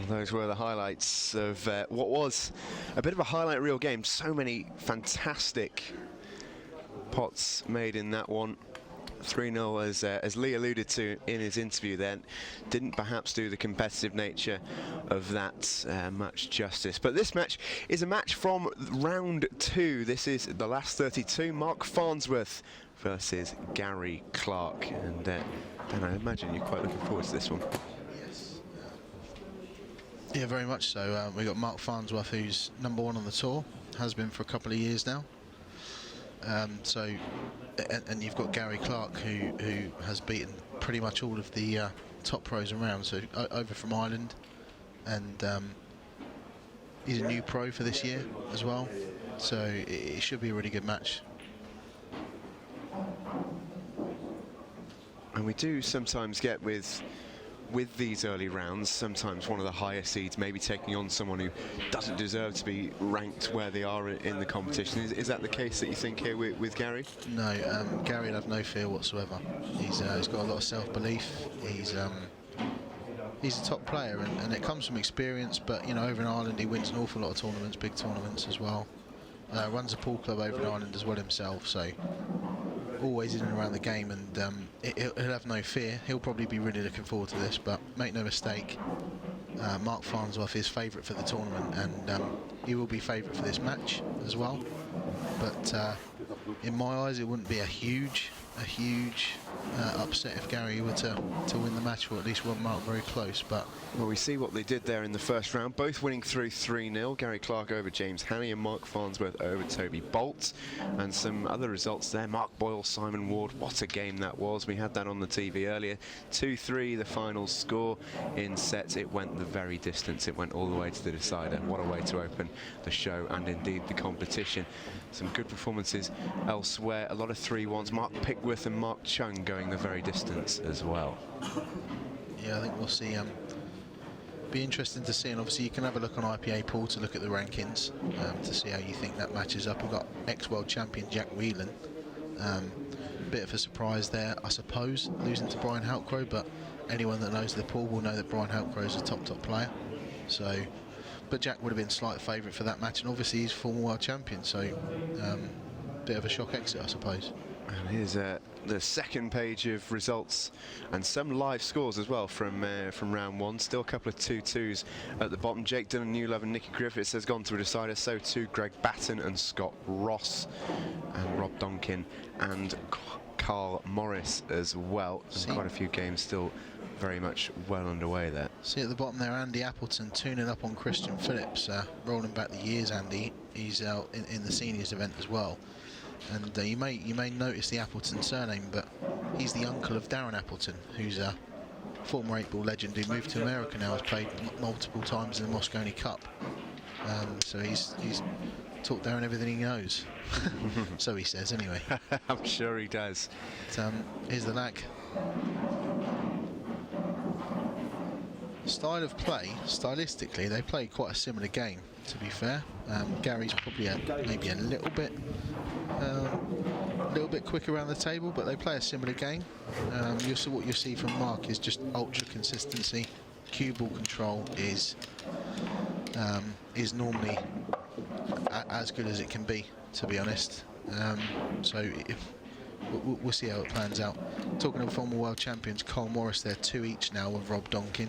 Those were the highlights of what was a bit of a highlight reel game. So many fantastic pots made in that one. 3-0, as Lee alluded to in his interview then, didn't perhaps do the competitive nature of that much justice. But this match is a match from round 2. This is the last 32. Mark Farnsworth versus Gary Clarke. And Dan, I imagine you're quite looking forward to this one. Yeah, very much so. We've got Mark Farnsworth, who's #1 on the tour, has been for a couple of years now. And you've got Gary Clarke, who has beaten pretty much all of the top pros around. So over from Ireland, and he's a new pro for this year as well. So it should be a really good match. And we do sometimes get with these early rounds, sometimes one of the higher seeds maybe taking on someone who doesn't deserve to be ranked where they are in the competition. Is that the case that you think here with Gary? No, Gary will have no fear whatsoever. He's got a lot of self-belief. He's a top player, and it comes from experience. But you know, over in Ireland, he wins an awful lot of tournaments, big tournaments as well. Runs a pool club over in Ireland as well himself. So always in and around the game, and he'll have no fear. He'll probably be really looking forward to this, but make no mistake, Mark Farnsworth is favourite for the tournament, and he will be favourite for this match as well. But in my eyes, it wouldn't be a huge upset if Gary were to win the match, or at least run Mark very close. But well, we see what they did there in the first round, both winning through 3-0. Gary Clarke over James Hannay and Mark Farnsworth over Toby Bolt. And some other results there: Mark Boyle, Simon Ward. What a game that was. We had that on the TV earlier. 2-3 the final score. In sets it went the very distance. It went all the way to the decider. What a way to open the show, and indeed the competition. Some good performances elsewhere. A lot of 3-1s. Mark Pickworth and Mark Chung going the very distance as well. Yeah, I think we'll see. Be interesting to see, and obviously you can have a look on IPA Pool to look at the rankings to see how you think that matches up. We've got ex-world champion Jack Whelan. Bit of a surprise there, I suppose, losing to Brian Halkrow, but anyone that knows the pool will know that Brian Halkrow is a top player. So, but Jack would have been slight favourite for that match, and obviously he's former world champion, so bit of a shock exit, I suppose. And here's the second page of results, and some live scores as well from round 1. Still a couple of 2-2s at the bottom. Jake Dillon, Newlove and Nicky Griffiths has gone to a decider. So too Greg Batten and Scott Ross, and Rob Donkin and Carl Morris as well. Quite a few games still very much well underway there. See at the bottom there, Andy Appleton tuning up on Christian Phillips, rolling back the years. Andy, he's out in the seniors event as well. And you may notice the Appleton surname, but he's the uncle of Darren Appleton, who's a former 8-ball legend who moved to America now, has played multiple times in the Moscone Cup. So he's taught Darren everything he knows. So he says, anyway. I'm sure he does. But, here's the lag. Style of play, stylistically, they play quite a similar game, to be fair. Gary's probably maybe a little bit quicker around the table, but they play a similar game. What you see from Mark is just ultra consistency. Cue ball control is normally as good as it can be, to be honest. So we'll see how it plans out. Talking of former world champions, Carl Morris, they're 2 each now with Rob Donkin.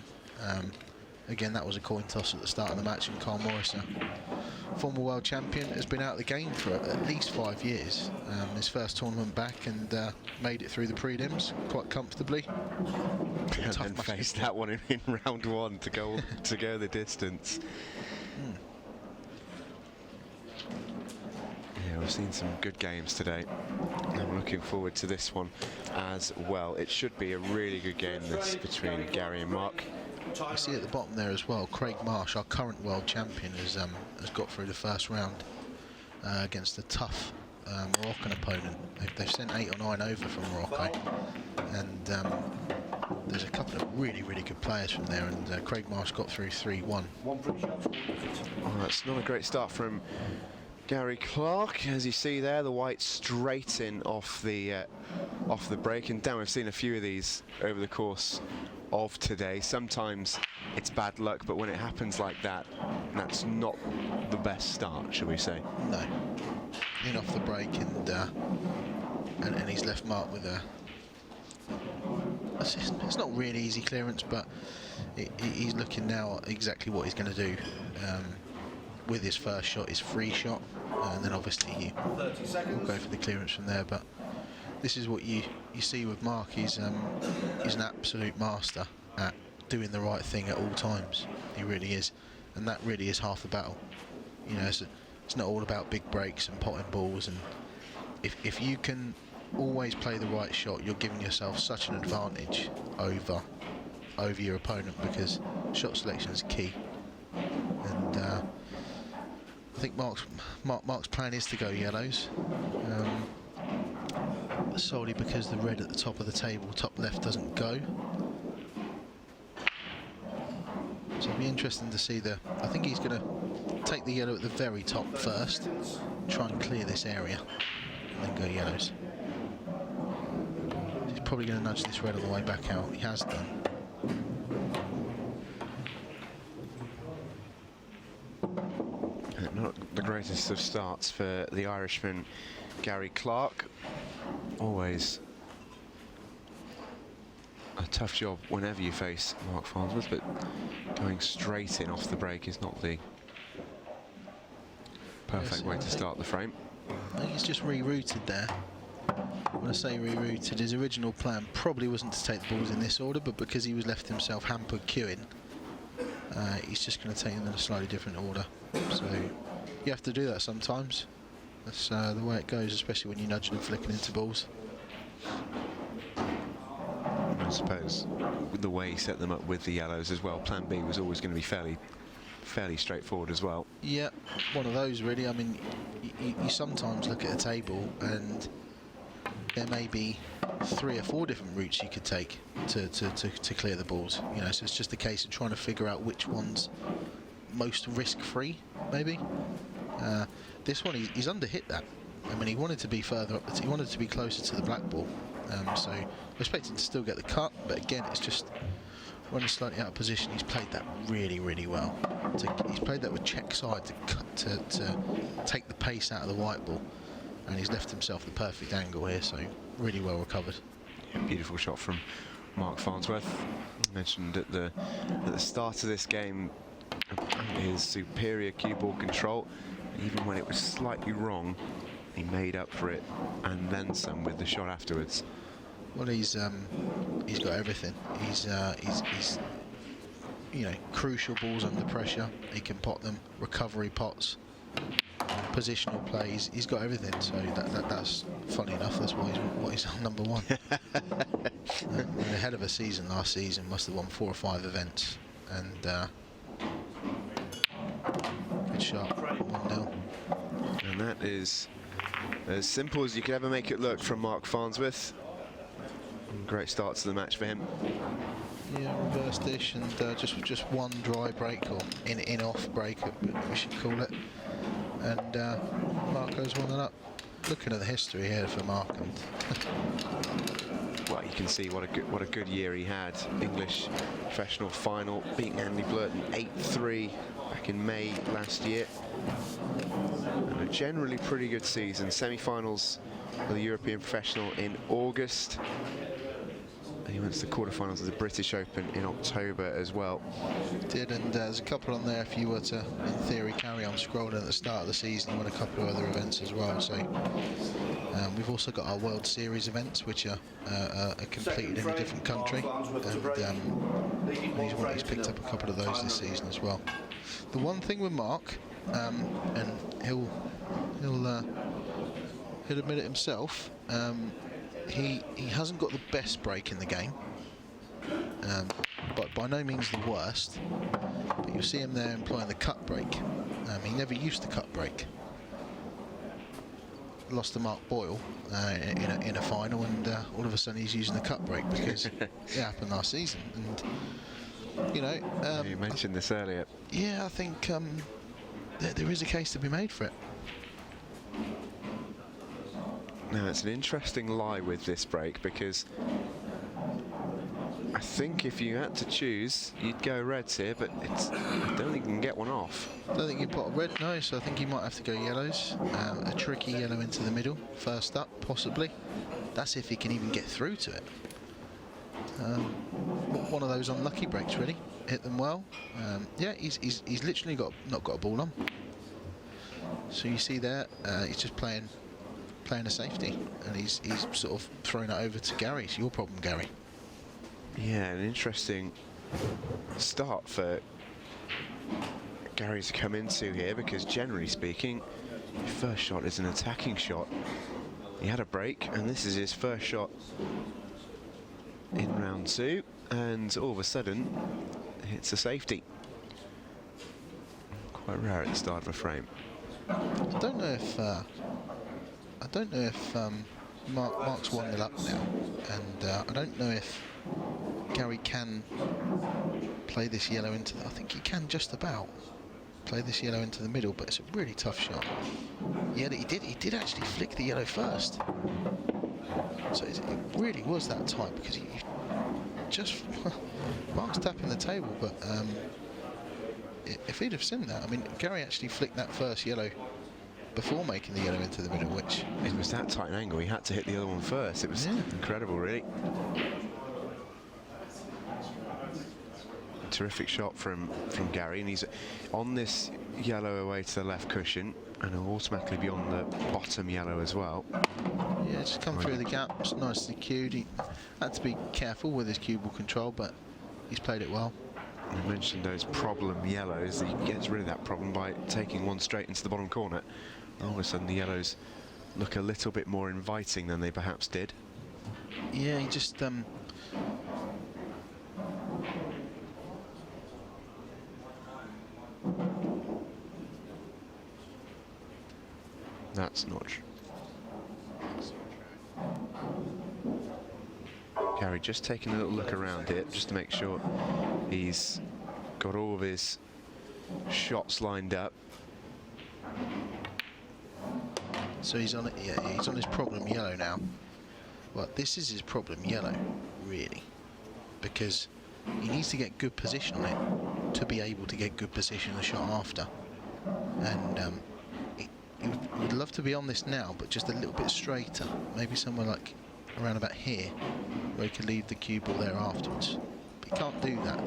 Again, that was a coin toss at the start of the match, and Carl Morris, former world champion, has been out of the game for at least 5 years. His first tournament back, and made it through the prelims quite comfortably. And then faced that one in round 1 to go the distance. Yeah, we've seen some good games today. I'm looking forward to this one as well. It should be a really good game, this, between Gary and Mark. I see at the bottom there as well, Craig Marsh, our current world champion, has got through the first round against a tough Moroccan opponent. They've sent 8 or 9 over from Morocco, and there's a couple of really good players from there, and Craig Marsh got through 3-1. Oh, that's not a great start from Gary Clarke. As you see there, the white straight in off the break, and down. We've seen a few of these over the course of today. Sometimes it's bad luck, but when it happens like that, that's not the best start, shall we say? No. In off the break, and he's left Mark with a... It's not really easy clearance, but he's looking now at exactly what he's going to do with his first shot, his free shot, and then obviously he will go for the clearance from there. But this is what you see with Mark. He's an absolute master at doing the right thing at all times. He really is, and that really is half the battle. You know, it's not all about big breaks and potting balls, and if you can always play the right shot, you're giving yourself such an advantage over your opponent, because shot selection is key. And I think Mark's plan is to go yellows, solely because the red at the top of the table, top left, doesn't go. So it'll be interesting to see I think he's going to take the yellow at the very top first, try and clear this area, and then go yellows. He's probably going to nudge this red on the way back out. He has done. Not the greatest of starts for the Irishman, Gary Clarke. Always a tough job whenever you face Mark Farnsworth, but going straight in off the break is not the perfect way to start the frame. I think he's just rerouted there. When I say rerouted, his original plan probably wasn't to take the balls in this order, but because he was left himself hampered queuing, he's just going to take them in a slightly different order. So you have to do that sometimes. That's the way it goes, especially when you're nudging and flicking into balls. I suppose with the way he set them up with the yellows as well, plan B was always going to be fairly straightforward as well. Yeah, one of those really. I mean, you sometimes look at a table and there may be 3 or 4 different routes you could take to clear the balls. You know, so it's just a case of trying to figure out which one's most risk-free, maybe. This one, he's under-hit that. I mean, he wanted to be further up. He wanted to be closer to the black ball. So I expect him to still get the cut, but again, it's just when he's slightly out of position, he's played that really, really well. He's played that with check side to take the pace out of the white ball, and he's left himself the perfect angle here. So really well recovered. Yeah, beautiful shot from Mark Farnsworth. I mentioned at the start of this game his superior cue ball control. Even when it was slightly wrong, he made up for it and then some with the shot afterwards. Well, he's got everything. He's you know, crucial balls under pressure. He can pot them, recovery pots, positional plays. He's got everything. So that's funny enough. That's why he's number one. A hell of a season last season. Must have won 4 or 5 events. And good shot. 1-0. And that is as simple as you could ever make it look from Mark Farnsworth. Great start to the match for him. Yeah, reverse dish and just one dry break, or in-off break, we should call it. And Mark goes 1-0 up. Looking at the history here for Mark, well, you can see what a good year he had. English professional final, beating Andy Blurton 8-3 back in May last year. And a generally pretty good season. Semi-finals of the European Professional in August. And he went to the quarterfinals of the British Open in October as well. Did, and there's a couple on there if you were to, in theory, carry on scrolling at the start of the season. He won a couple of other events as well. So we've also got our World Series events, which are completed in a different country, and he's picked up a couple of those this season as well. The one thing with Mark, and he'll admit it himself, he hasn't got the best break in the game, but by no means the worst. But you'll see him there employing the cut break. He never used the cut break. Lost to Mark Boyle in a final, and all of a sudden he's using the cut break because it happened last season. And you know, you mentioned this earlier. Yeah, I think there is a case to be made for it. Now, it's an interesting lie with this break because I think if you had to choose, you'd go reds here, but I don't think you can get one off. I don't think you put a red, no, so I think you might have to go yellows. A tricky yellow into the middle, first up, possibly. That's if he can even get through to it. One of those unlucky breaks, really. Hit them well. Yeah, he's literally not got a ball on. So you see there, he's just playing a safety, and he's sort of throwing it over to Gary. It's your problem, Gary. Yeah, an interesting start for Gary to come into here, because generally speaking, your first shot is an attacking shot. He had a break, and this is his first shot in round 2, and all of a sudden hits a safety. Quite rare at the start of a frame. I don't know if Mark's 1-0 up now, and I don't know if Gary can play this yellow into I think he can just about play this yellow into the middle, but it's a really tough shot. Yeah, he did actually flick the yellow first. So it really was that tight, because he just Mark's tapping the table, but if he'd have seen that, I mean, Gary actually flicked that first yellow before making the yellow into the middle, which it was that tight an angle. He had to hit the other one first. It was incredible, really. Terrific shot from Gary, and he's on this yellow away to the left cushion, and he'll automatically be on the bottom yellow as well. Yeah, just come through the gap. It's nicely cued. He had to be careful with his cue ball control, but he's played it well. I mentioned those problem yellows. He gets rid of that problem by taking one straight into the bottom corner. And all of a sudden the yellows look a little bit more inviting than they perhaps did. Yeah, he just That's not true. Gary just taking a little look around it, just to make sure he's got all of his shots lined up. So he's on it. Yeah, he's on his problem yellow now. Well, this is his problem yellow, really, because he needs to get good position on it to be able to get good position on the shot after. And he would love to be on this now, but just a little bit straighter, maybe somewhere like around about here, where he can leave the cue ball there afterwards. But he can't do that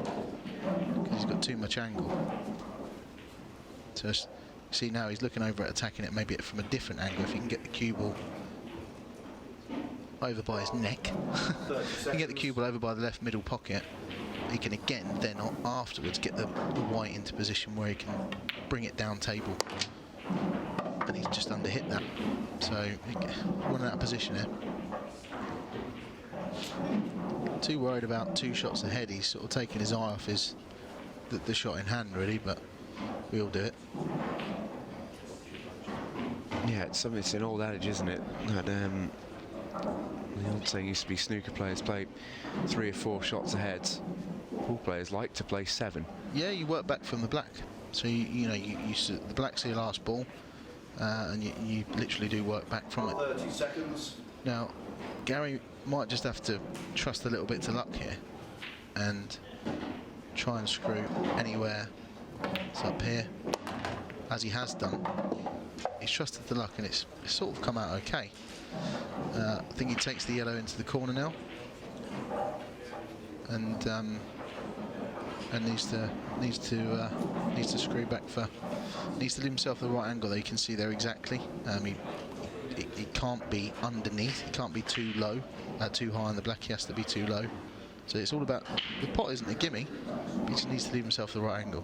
because he's got too much angle. So see, now he's looking over at attacking it maybe from a different angle. If he can get the cue ball over by his neck, if he can get the cue ball over by the left middle pocket, he can again then afterwards get the white into position where he can bring it down table. And he's just underhit that, so running out of position here. Too worried about 2 shots ahead. He's sort of taking his eye off the shot in hand, really, but we all do it. Yeah, it's an old adage, isn't it? That the old saying used to be snooker players play 3 or 4 shots ahead. Pool players like to play 7. Yeah, you work back from the black, so you know the black's your last ball. And you literally do work back from it. 30 seconds. Now, Gary might just have to trust a little bit to luck here and try and screw anywhere. It's up here, as he has done. He's trusted the luck, and it's sort of come out okay. I think he takes the yellow into the corner now, and needs to screw back for. Needs to leave himself the right angle that you can see there exactly. He can't be underneath. He can't be too low, too high on the black. He has to be too low. So it's all about the pot isn't a gimme. He just needs to leave himself the right angle.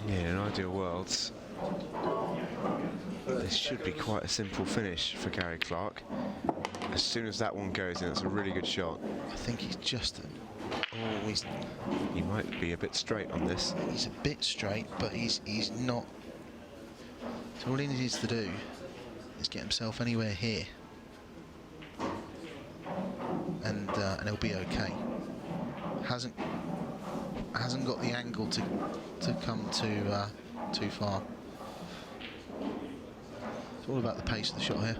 Yeah, in an ideal world, this should be quite a simple finish for Gary Clarke. As soon as that one goes in, it's a really good shot. I think he's just always. He might be a bit straight on this. He's a bit straight, but he's not. So all he needs to do is get himself anywhere here, and he'll be okay. Hasn't got the angle to come too far. It's all about the pace of the shot here.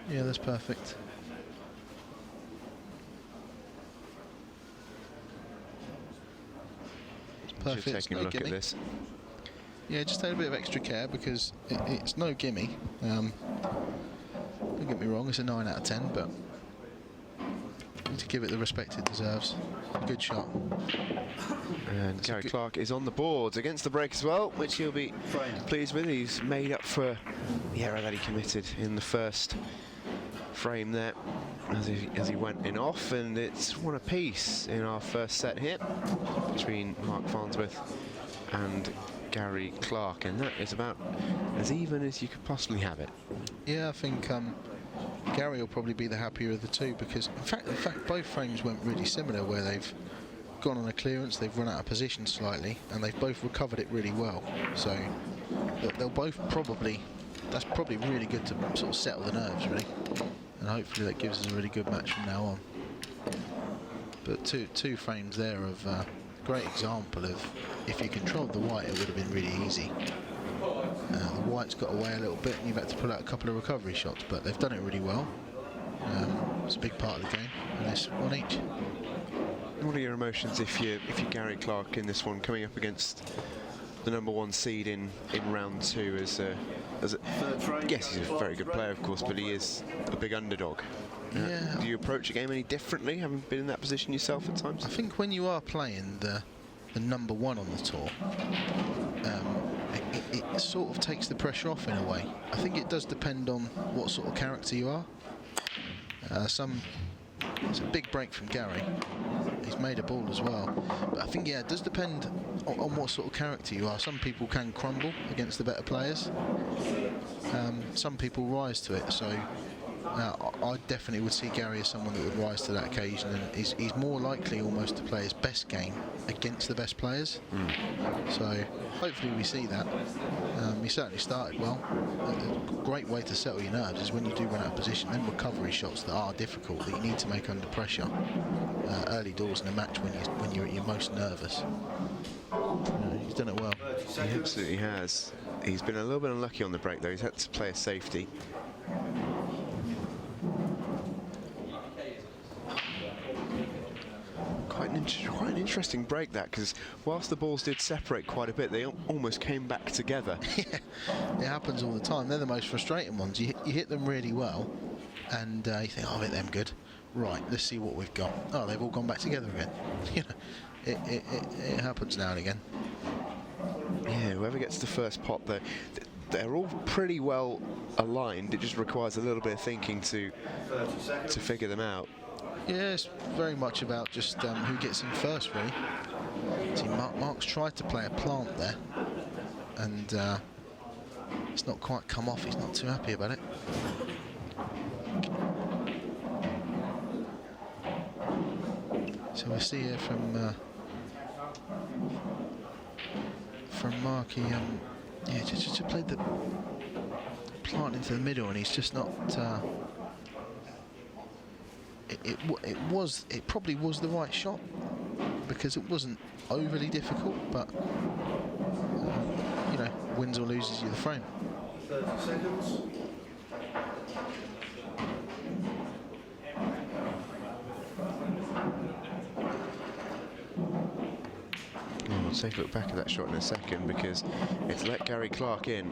Yeah, that's perfect. Perfect. Just taking a look at this. Yeah, just take a bit of extra care because it's no gimme. Don't get me wrong, it's a 9 out of 10, but need to give it the respect it deserves. Good shot. And Gary Clarke is on the boards against the break as well, which he'll be pleased with. He's made up for the error that he committed in the first frame there as he went in off, and it's one apiece in our first set here between Mark Farnsworth and Gary Clarke, and that is about as even as you could possibly have it. Yeah, I think Gary will probably be the happier of the two, because in fact both frames went really similar, where they've gone on a clearance, they've run out of position slightly, and they've both recovered it really well. So they'll both probably, that's probably really good to sort of settle the nerves really, and hopefully that gives us a really good match from now on. But two frames there of great example of, if you controlled the white, it would have been really easy. The white's got away a little bit, and you've had to pull out a couple of recovery shots, but they've done it really well. It's a big part of the game, and it's one each. What are your emotions if you're Gary Clarke in this one, coming up against the #1 seed in round 2 as yes, he's a very good player, of course, but he is a big underdog. Yeah. Do you approach a game any differently, having been in that position yourself at times? I think when you are playing the #1 on the tour, it sort of takes the pressure off in a way. I think it does depend on what sort of character you are. It's a big break from Gary. He's made a ball as well. But I think, yeah, it does depend on what sort of character you are. Some people can crumble against the better players. Some people rise to it. So I definitely would see Gary as someone that would rise to that occasion, and he's more likely almost to play his best game against the best players. So hopefully we see that. He certainly started well. A great way to settle your nerves is when you do run out of position, then recovery shots that are difficult, that you need to make under pressure early doors in a match when you're at your most nervous. He's done it well. He absolutely has. He's been a little bit unlucky on the break though. He's had to play a safety. Quite an interesting break that, because whilst the balls did separate quite a bit, they almost came back together. Yeah, it happens all the time. They're the most frustrating ones. You hit them really well, and you think, oh, I've hit them good. Right, let's see what we've got. Oh, they've all gone back together again. You know, it happens now and again. Yeah, whoever gets the first pot, they're all pretty well aligned. It just requires a little bit of thinking to figure them out. Yeah, it's very much about just who gets in first, really. See, Mark's tried to play a plant there, and it's not quite come off. He's not too happy about it. So we see here from Mark, he just played the plant into the middle, and he's just not. It probably was the right shot, because it wasn't overly difficult, but you know, wins or loses you the frame. 30 seconds. We'll take a look back at that shot in a second, because it's let Gary Clarke in,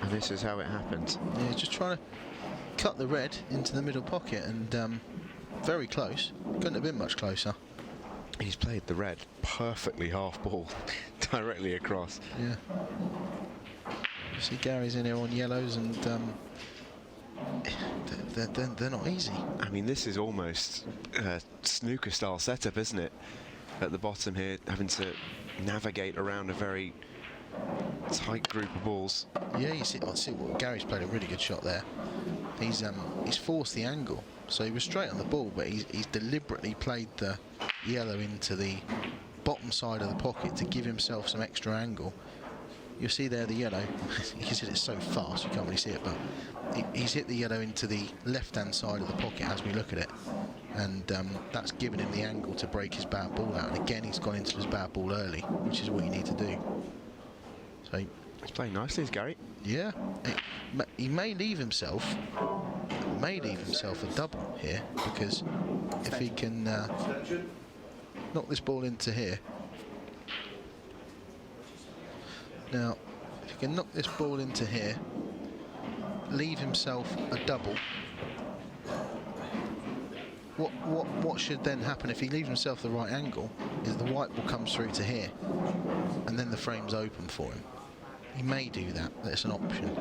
and this is how it happened. Yeah, just trying to cut the red into the middle pocket, and very close. Couldn't have been much closer. He's played the red perfectly half ball, directly across. Yeah. You see Gary's in here on yellows, and they're not easy. I mean, this is almost a snooker style setup, isn't it? At the bottom here, having to navigate around a very tight group of balls. Yeah, you see what Gary's played a really good shot there. He's forced the angle, so he was straight on the ball, but he's deliberately played the yellow into the bottom side of the pocket to give himself some extra angle. You'll see there the yellow. You can see it so fast you can't really see it, but he's hit the yellow into the left-hand side of the pocket as we look at it, and that's given him the angle to break his bad ball out. And again, he's gone into his bad ball early, which is what you need to do. So he's playing nicely, is Gary. yeah, he may leave himself may leave himself a double here, because if he can knock this ball into here. Now, if he can knock this ball into here, leave himself a double, what should then happen if he leaves himself the right angle is the white ball comes through to here, and then the frame's open for him. He may do that. That's an option.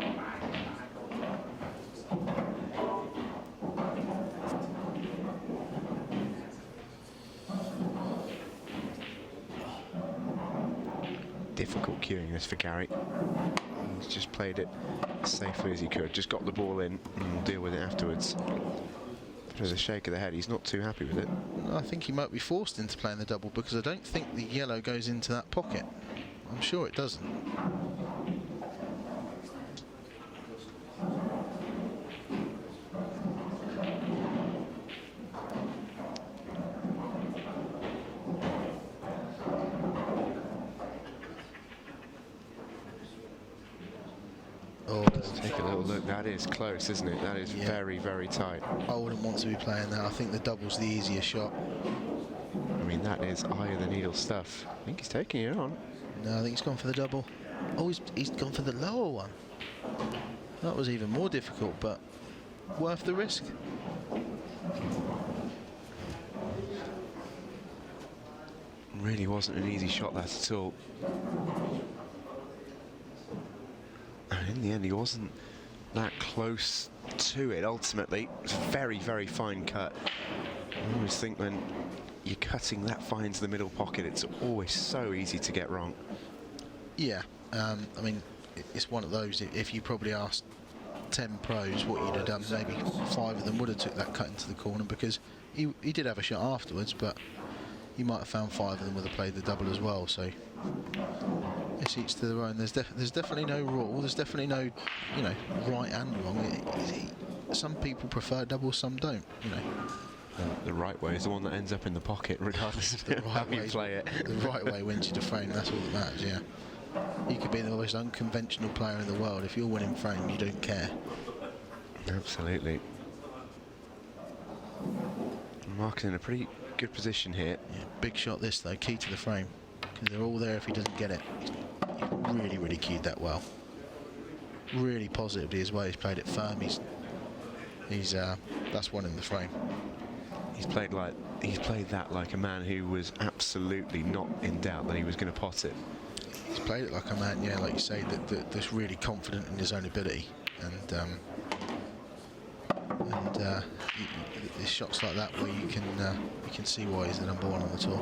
Difficult cueing this for Gary. He's just played it as safely as he could. Just got the ball in and we'll deal with it afterwards. There's a shake of the head. He's not too happy with it. I think he might be forced into playing the double, because I don't think the yellow goes into that pocket. I'm sure it doesn't. Oh, Let's take a little look. That is close, isn't it? That is very, very tight. I wouldn't want to be playing that. I think the double's the easier shot. I mean, that is eye of the needle stuff. I think he's taking it on. No, I think he's gone for the double. Oh, he's gone for the lower one. That was even more difficult, but worth the risk. Really wasn't an easy shot, that at all. And in the end, he wasn't that close to it, ultimately. It's a very, very fine cut. I always think when you're cutting that fine into the middle pocket, it's always so easy to get wrong. Yeah, I mean, it's one of those, if you probably asked 10 pros what you'd have done, maybe 5 of them would have took that cut into the corner, because he did have a shot afterwards, but you might have found 5 of them would have played the double as well. So it's each to their own. There's definitely no rule. There's definitely no, right and wrong. Some people prefer doubles, some don't. The right way is the one that ends up in the pocket, regardless of how you play it. The right way wins you the frame. That's all that matters. Yeah. You could be the most unconventional player in the world. If you're winning frame, you don't care. Absolutely. Mark's in a pretty good position here. Yeah, big shot this though, key to the frame, because they're all there if he doesn't get it. He's really, really cued that well. Really positively as well. He's played it firm. He's that's one in the frame. He's played that like a man who was absolutely not in doubt that he was going to pot it. He's played it like a man, yeah, like you say, that's really confident in his own ability, and there's shots like that where you can see why he's the #1 on the tour.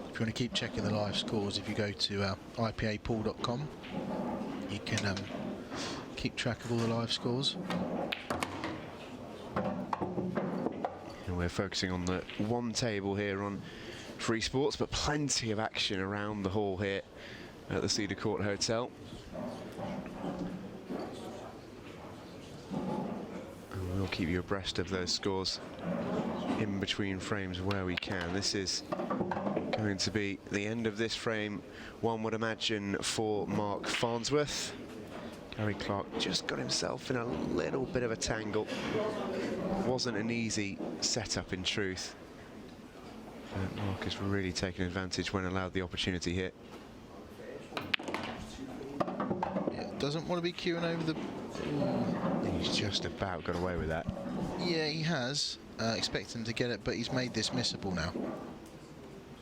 If you want to keep checking the live scores, if you go to ipapool.com, you can keep track of all the live scores. And we're focusing on the one table here on Free Sports, but plenty of action around the hall here at the Cedar Court Hotel. And we'll keep you abreast of those scores in between frames where we can. This is going to be the end of this frame, one would imagine, for Mark Farnsworth. Gary Clarke just got himself in a little bit of a tangle. Wasn't an easy setup in truth. But Mark has really taken advantage when allowed the opportunity here. Yeah, doesn't want to be queuing over the... He's just about got away with that. Yeah, he has. Expect him to get it, but he's made this missable now.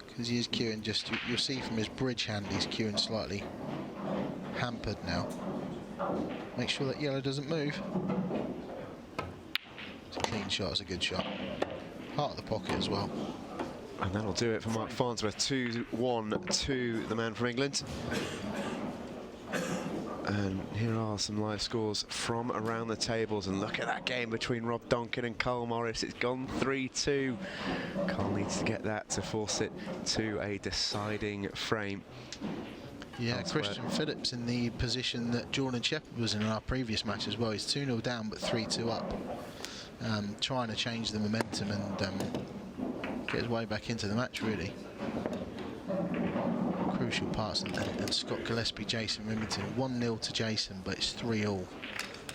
Because he is queuing just... You'll see from his bridge hand, he's queuing slightly hampered now. Make sure that yellow doesn't move. It's a clean shot, it's a good shot. Heart of the pocket as well. And that'll do it for Mark Farnsworth. 2-1 to the man from England. And here are some live scores from around the tables. And look at that game between Rob Donkin and Carl Morris. It's gone 3-2. Carl needs to get that to force it to a deciding frame. Yeah, Elsewhere. Christian Phillips in the position that Jordan Shepherd was in our previous match as well. He's 2-0 down but 3-2 up. Trying to change the momentum and get his way back into the match, really. crucial parts. And Scott Gillespie, Jason Remington, 1-0 to Jason, but it's 3-all.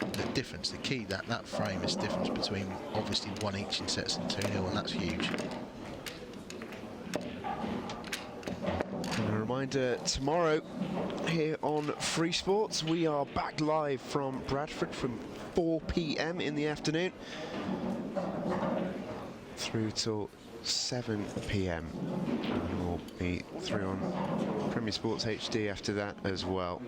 The difference, the key, that frame is the difference between obviously 1 each in sets and 2-0, and that's huge. And a reminder, tomorrow here on Free Sports, we are back live from Bradford from 4 p.m. in the afternoon through till 7 p.m. and we'll be through on Premier Sports HD after that as well.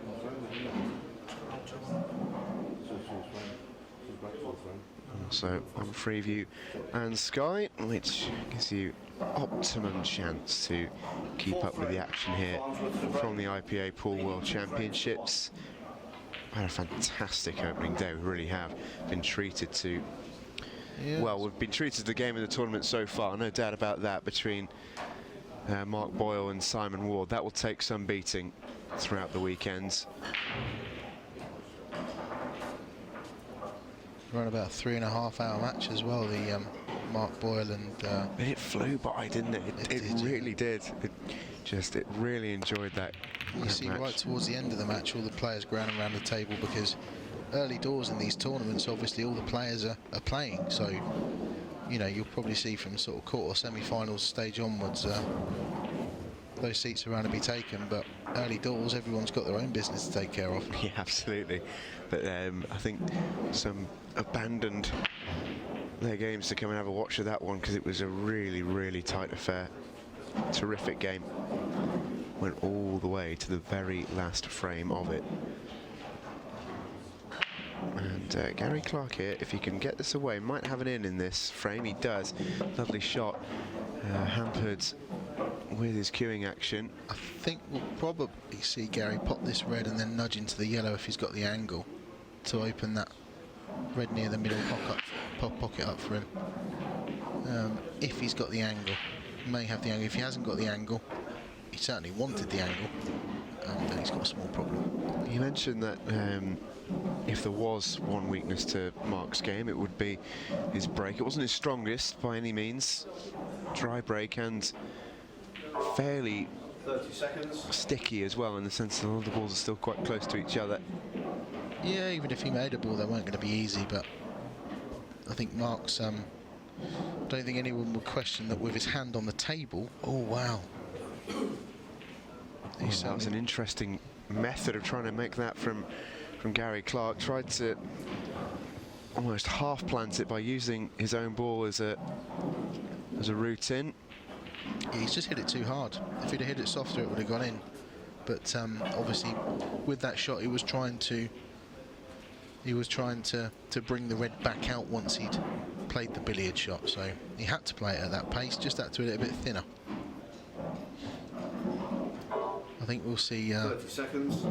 Also on Freeview and Sky, which gives you optimum chance to keep up with the action here from the IPA Pool World Championships. Had a fantastic opening day. We really have been treated to, well, we've been treated to the game of the tournament so far, no doubt about that, between Mark Boyle and Simon Ward. That will take some beating throughout the weekends. Run about a 3.5-hour match as well, the Mark Boyle and... It flew by, didn't it? It really did. It really enjoyed that. You see match. right towards the end of the match all the players grounding around the table, because early doors in these tournaments, obviously all the players are playing, so you know, you'll probably see from sort of quarter semi-finals stage onwards those seats are around to be taken, but early doors everyone's got their own business to take care of. Yeah, absolutely. But I think some abandoned their games to come and have a watch of that one, because it was a really, really tight affair. Terrific game. Went all the way to the very last frame of it. And Gary Clarke here, if he can get this away, might have an in this frame. He does. Lovely shot. Hampered with his queuing action. I think we'll probably see Gary pop this red and then nudge into the yellow if he's got the angle to open that red near the middle pocket up for him. If he's got the angle, he may have the angle. If he hasn't got the angle, he certainly wanted the angle, then he's got a small problem. You mentioned that if there was one weakness to Mark's game, it would be his break. It wasn't his strongest by any means. Dry break and fairly 30 seconds. sticky as well, in the sense that all the balls are still quite close to each other. Yeah, even if he made a ball, they weren't going to be easy, but I think Mark's... I don't think anyone would question that with his hand on the table. Oh, wow. Yeah, that was an interesting method of trying to make that from Gary Clarke. Tried to almost half plant it by using his own ball as a route in. Yeah, he's just hit it too hard. If he'd have hit it softer, it would have gone in. But obviously, with that shot, he was trying to bring the red back out once he'd played the billiard shot. So he had to play it at that pace, just had to hit it a bit thinner. I think we'll see. 30 seconds.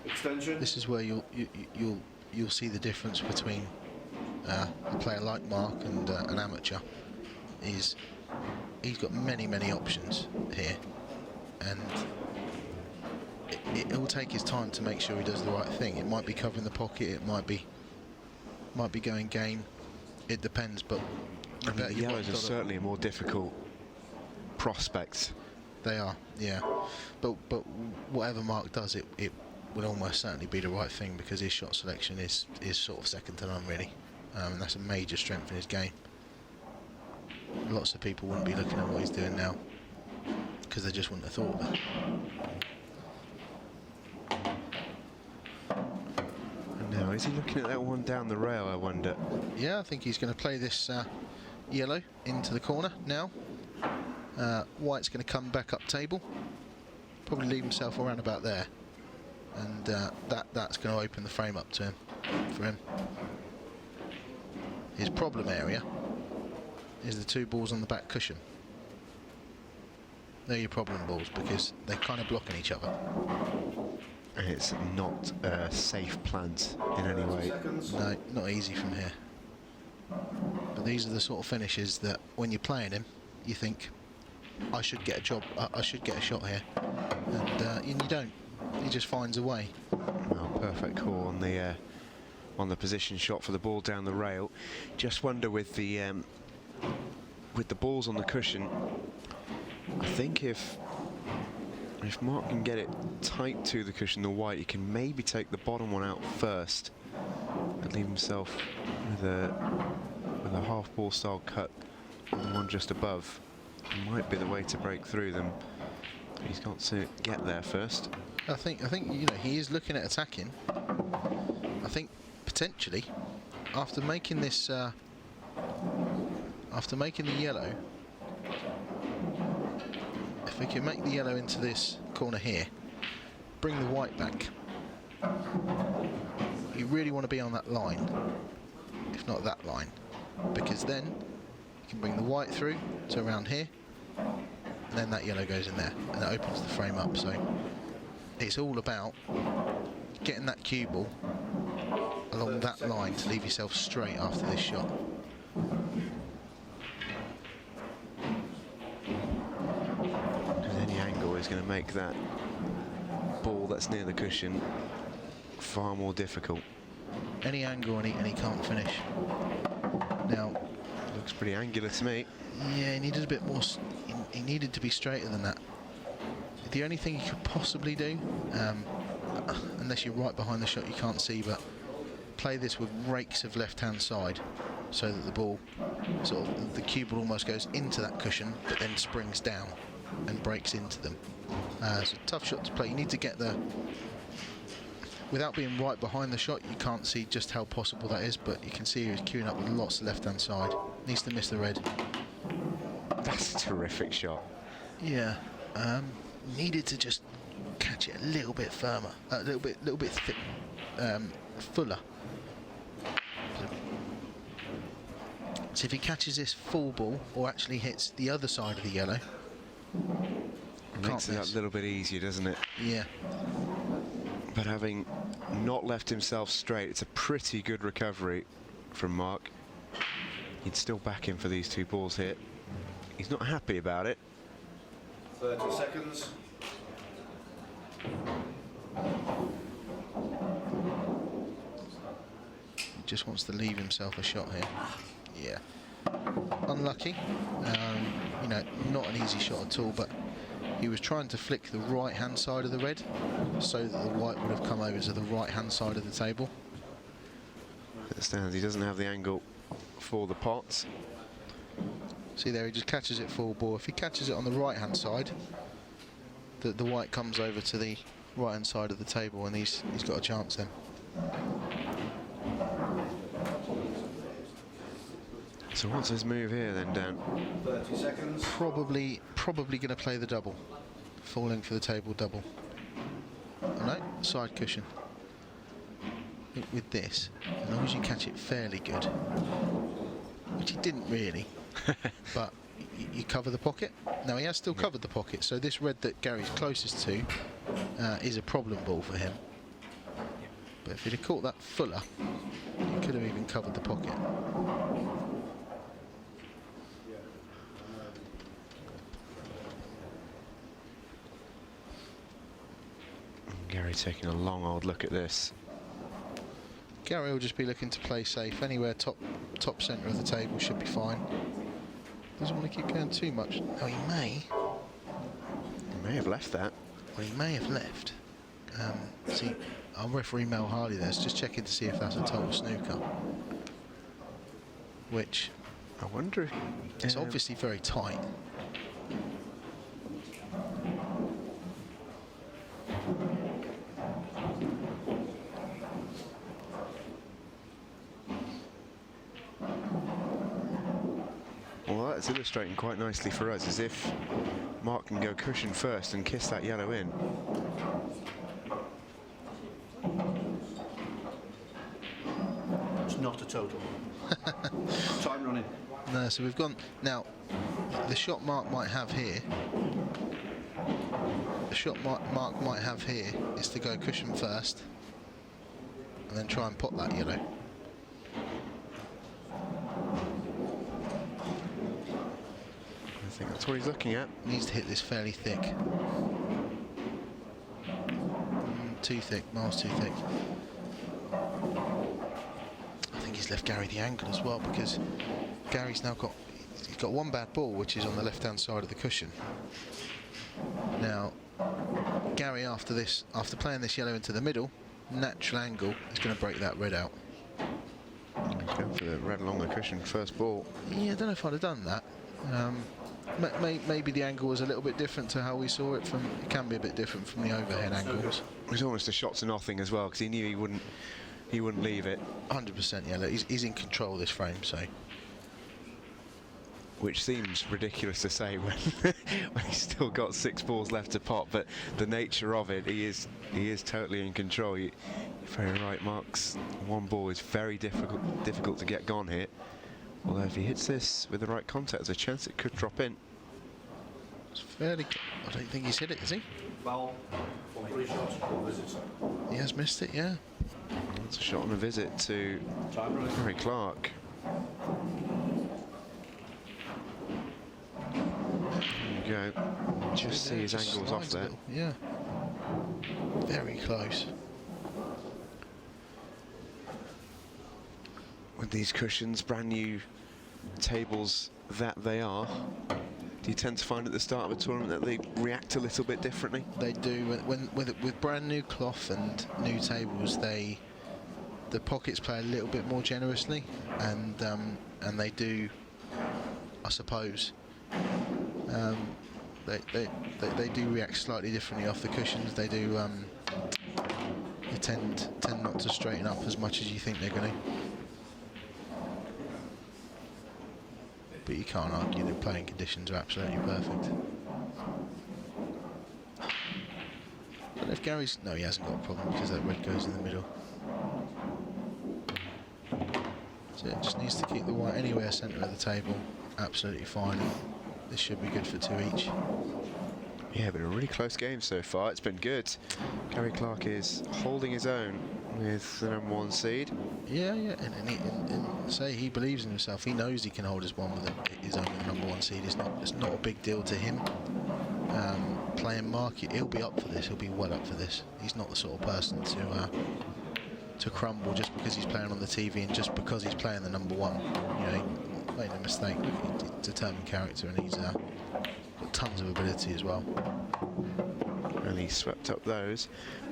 Extension. This is where you'll see the difference between a player like Mark and an amateur. He's got many options here, and it will take his time to make sure he does the right thing. It might be covering the pocket, it might be going game. It depends, but I think the yellows are certainly a more difficult prospect. They are, yeah. But whatever Mark does, it will almost certainly be the right thing, because his shot selection is sort of second to none, really, and that's a major strength in his game. Lots of people wouldn't be looking at what he's doing now, because they just wouldn't have thought of it. And now, is he looking at that one down the rail, I wonder? Yeah, I think he's going to play this yellow into the corner now. White's going to come back up table, probably leave himself around about there, and that's going to open the frame up to him, for him. His problem area is the two balls on the back cushion. They're your problem balls, because they're kind of blocking each other. And it's not a safe plant in any way. No, not easy from here. But these are the sort of finishes that when you're playing him, you think, I should get a job, I should get a shot here, and you don't. He just finds a way. Well, perfect call on the position shot for the ball down the rail. Just wonder with the balls on the cushion, I think if If Mark can get it tight to the cushion, the white, he can maybe take the bottom one out first and leave himself with a half ball style cut on the one just above. Might be the way to break through them. He's got to get there first. I think you know, he is looking at attacking. I think potentially after making this after making the yellow, if we can make the yellow into this corner here, bring the white back, you really want to be on that line, if not that line, because then you can bring the white through to around here, and then that yellow goes in there and it opens the frame up. So it's all about getting that cue ball along that line to leave yourself straight after this shot. Because any angle is going to make that ball that's near the cushion far more difficult. Any angle and he can't finish. Now, Looks pretty angular to me. yeah, he needed a bit more. He needed to be straighter than that. The only thing he could possibly do, unless you're right behind the shot, you can't see, but play this with rakes of left-hand side, so that the ball, sort of, the cue ball almost goes into that cushion, but then springs down and breaks into them. It's a tough shot to play. You need to get the. Without being right behind the shot, you can't see just how possible that is, but you can see he's queuing up with lots of left-hand side. Needs to miss the red. That's a terrific shot. Yeah, needed to just catch it a little bit firmer, a little bit thick, fuller. So if he catches this full ball, or actually hits the other side of the yellow, Makes it a little bit easier, doesn't it? Yeah. But having not left himself straight, it's a pretty good recovery from Mark. He'd still back him for these two balls here. He's not happy about it. 30 seconds. He just wants to leave himself a shot here. Yeah. Unlucky. You know, not an easy shot at all, but he was trying to flick the right-hand side of the red so that the white would have come over to the right-hand side of the table. It stands, he doesn't have the angle for the pots. See there, he just catches it full ball. If he catches it on the right-hand side, the white comes over to the right-hand side of the table, and he's got a chance then. So what's his move here then, Dan? 30 seconds. Probably going to play the double, falling for the table double. Oh, no, side cushion. With this, as long as you catch it fairly good, which he didn't really, but you cover the pocket. Now he has still covered the pocket, so this red that Gary's closest to is a problem ball for him. But if he'd have caught that fuller, he could have even covered the pocket. Gary taking a long old look at this. Gary will just be looking to play safe. Anywhere top centre of the table should be fine. Doesn't want to keep going too much. Oh, he may. He may have left that. Well, he may have left. See, our referee Mel Harley there's just checking to see if that's a total snooker. Which, I wonder if... it's obviously very tight. Well, that's illustrating quite nicely for us, as if Mark can go cushion first and kiss that yellow in. It's not a total. Time running. No, so we've gone now. The shot Mark might have here. The shot Mark might have here is to go cushion first, and then try and pot that yellow. I think that's what he's looking at. Needs to hit this fairly thick. Too thick, miles too thick. I think he's left Gary the angle as well, because Gary's now got one bad ball, which is on the left-hand side of the cushion. Now, Gary, after playing this yellow into the middle, natural angle is going to break that red out. Going for the red along the cushion first ball. Yeah, I don't know if I'd have done that. Maybe the angle was a little bit different to how we saw it. It can be a bit different from the overhead angles. It was almost a shot to nothing as well, because he knew he wouldn't leave it. 100%, yeah. Look, he's in control of this frame, so. Which seems ridiculous to say when, when he's still got 6 balls left to pot, but the nature of it, he is totally in control. You're very right, Mark's one ball is very difficult to get gone here. Although if he hits this with the right contact, there's a chance it could drop in. It's fairly. I don't think he's hit it, has he? Foul on 3 shots per visit. He has missed it, yeah. That's a shot on a visit to Time running. Gary Clarke. There you go. Just see his angles off there. Yeah. Very close. With these cushions, brand new tables that they are, do you tend to find at the start of a tournament that they react a little bit differently? They do. With brand new cloth and new tables, the pockets play a little bit more generously, and they do, I suppose, they do react slightly differently off the cushions. They do. They tend not to straighten up as much as you think they're going to. But you can't argue that playing conditions are absolutely perfect. But if Gary's... No, he hasn't got a problem because that red goes in the middle. So it just needs to keep the white anywhere centre of the table. Absolutely fine. This should be good for 2 each. Yeah, been a really close game so far. It's been good. Gary Clarke is holding his own with the #1 seed. Yeah, and say he believes in himself. He knows he can hold his own with the #1 seed. It's not a big deal to him. Playing Mark, he'll be up for this. He'll be well up for this. He's not the sort of person to crumble just because he's playing on the TV and just because he's playing the #1. You know, he made a mistake. He's a determined character, and he's got tons of ability as well. And he swept up those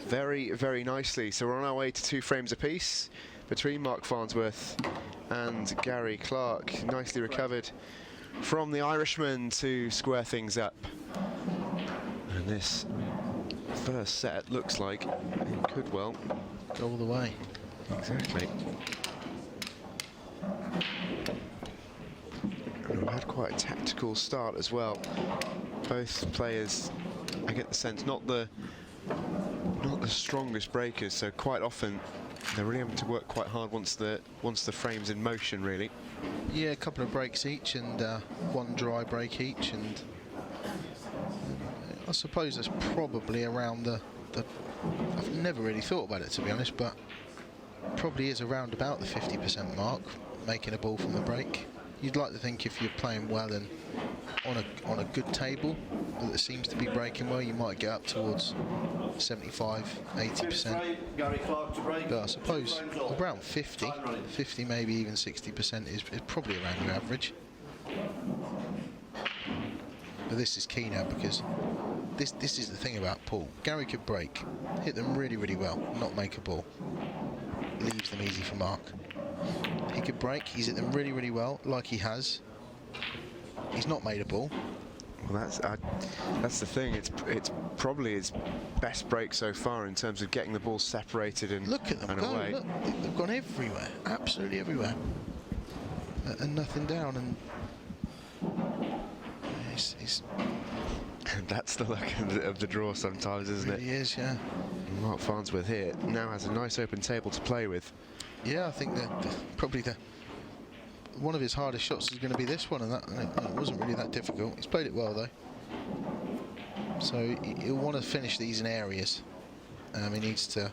very, very nicely. So we're on our way to 2 frames apiece between Mark Farnsworth and Gary Clarke. Nicely recovered from the Irishman to square things up. And this first set looks like it could well Go all the way. Exactly. And we've had quite a tactical start as well. Both players, I get the sense, not the strongest breakers, so quite often they're really having to work quite hard once the frame's in motion, really. Yeah, a couple of breaks each and 1 dry break each, and I suppose that's probably around the I've never really thought about it, to be honest, but probably is around about the 50% mark, making a ball from the break. You'd like to think if you're playing well and on a good table that seems to be breaking well, you might get up towards 75, 80%. But I suppose around 50, maybe even 60% is probably around your average. But this is key now, because this is the thing about Paul. Gary could break, hit them really, really well, not make a ball. Leaves them easy for Mark. He could break, he's hit them really, really well, like he has. He's not made a ball. Well, that's the thing. It's probably his best break so far in terms of getting the ball separated and look at them and go. away. Look, they've gone everywhere, absolutely everywhere, and nothing down. And he's that's the luck of the draw sometimes, isn't it? He is, yeah. Mark Farnsworth here now has a nice open table to play with. Yeah, I think that probably one of his hardest shots is going to be this one, and it wasn't really that difficult. He's played it well though, so he'll want to finish these in areas. He needs to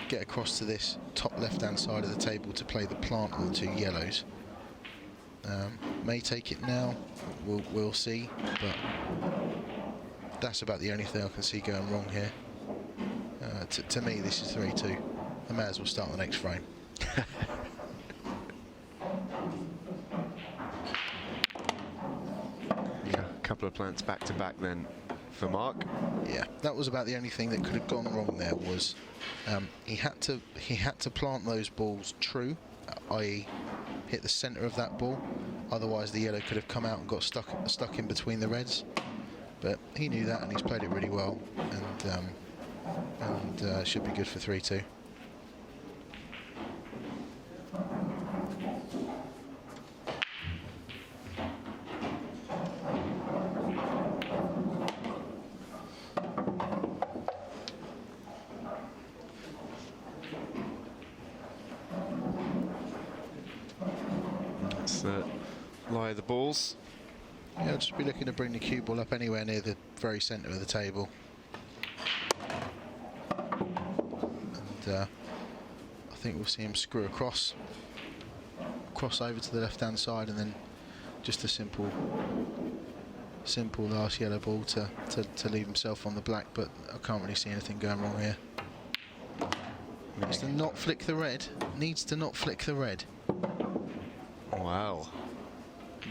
get across to this top left-hand side of the table to play the plant on the 2 yellows. May take it now. We'll see, but that's about the only thing I can see going wrong here. To me, this is 3-2. I may as well start the next frame. Yeah, a couple of plants back to back then for Mark. Yeah, that was about the only thing that could have gone wrong there. Was he had to plant those balls true, i.e. hit the centre of that ball. Otherwise, the yellow could have come out and got stuck in between the reds. But he knew that, and he's played it really well, and should be good for 3-2. That's the lie of the balls. Yeah, I'll just be looking to bring the cue ball up anywhere near the very centre of the table. And I think we'll see him screw across over to the left-hand side, and then just a simple last yellow ball to leave himself on the black, but I can't really see anything going wrong here. Needs to not flick the red. Needs to not flick the red. Wow.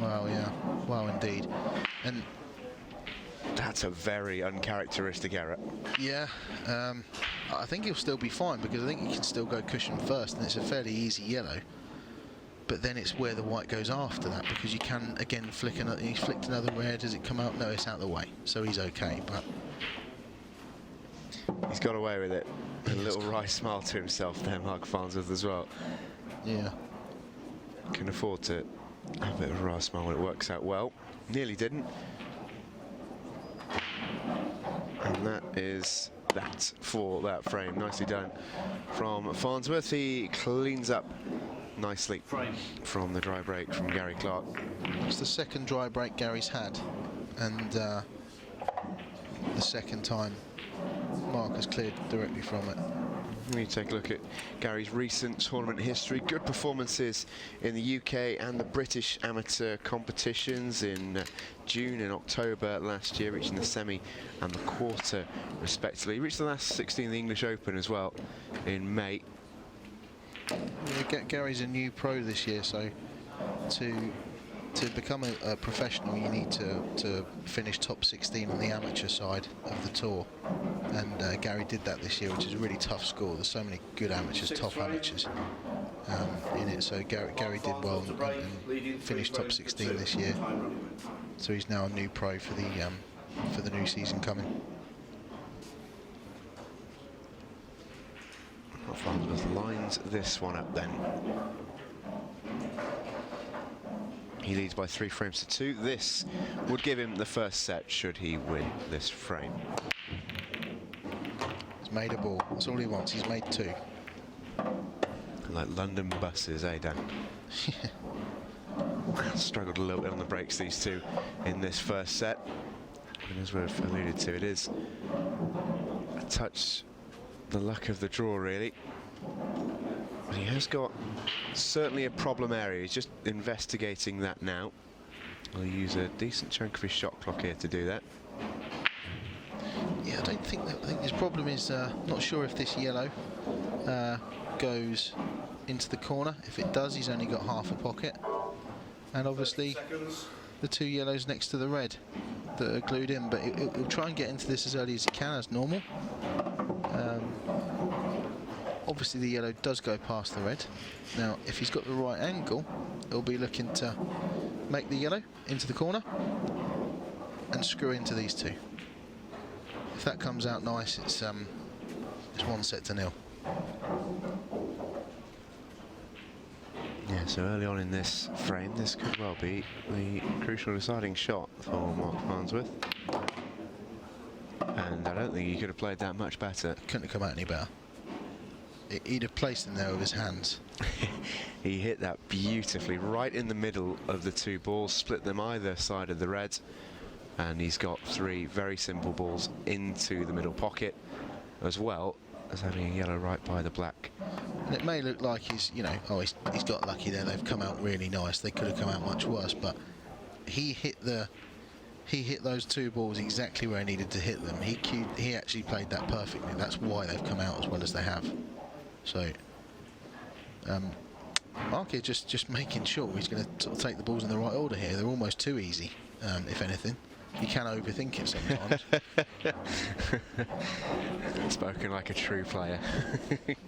Wow, yeah. Wow, indeed. And that's a very uncharacteristic error. Yeah, I think he'll still be fine, because I think he can still go cushion first, and it's a fairly easy yellow. But then it's where the white goes after that, because you can again flick another. He's flicked another red. Does it come out? No, it's out of the way, so he's okay. But he's got away with it. A little wry smile to himself there, Mark Farnsworth, as well. Yeah, can afford to have a bit of a wry smile when it works out well. Nearly didn't. And that is that for that frame. Nicely done from Farnsworth. He cleans up nicely from the dry break from Gary Clarke. It's the second dry break Gary's had, and the second time Mark has cleared directly from it. We take a look at Gary's recent tournament history. Good performances in the UK and the British amateur competitions in June and October last year, reaching the semi and the quarter respectively. He reached the last 16 of the English Open as well in May. Yeah, Gary's a new pro this year, so to become a professional, you need to finish top 16 on the amateur side of the tour, and Gary did that this year, which is a really tough score. There's so many good amateurs, top amateurs in it, so Gary did well and finished top 16 this year, so he's now a new pro for the new season coming. Farnsworth lines this one up then. He leads by 3 frames to 2. This would give him the first set should he win this frame. He's made a ball. That's all he wants. He's made 2. Like London buses, eh, Dan? Struggled a little bit on the breaks, these two, in this first set. And as we've alluded to, it is a touch the luck of the draw, really. But he has got certainly a problem area. He's just investigating that now. He'll use a decent chunk of his shot clock here to do that. Yeah, I think his problem is not sure if this yellow goes into the corner. If it does, he's only got half a pocket. And obviously the 2 yellows next to the red that are glued in, but he'll try and get into this as early as he can, as normal. Obviously the yellow does go past the red. Now if he's got the right angle, he'll be looking to make the yellow into the corner and screw into these 2. If that comes out nice, it's 1 set to 0. Yeah, so early on in this frame, this could well be the crucial deciding shot for Mark Farnsworth. And I don't think he could have played that much better. Couldn't have come out any better. He'd have placed him there with his hands. He hit that beautifully right in the middle of the 2 balls, split them either side of the red, and he's got 3 very simple balls into the middle pocket, as well as having a yellow right by the black. And it may look like he's, you know, oh, he's got lucky there. They've come out really nice. They could have come out much worse, but he hit those 2 balls exactly where he needed to hit them. He actually played that perfectly. That's why they've come out as well as they have. So Mark here just making sure he's going to take the balls in the right order here. They're almost too easy, if anything. you can overthink it sometimes. Spoken like a true player.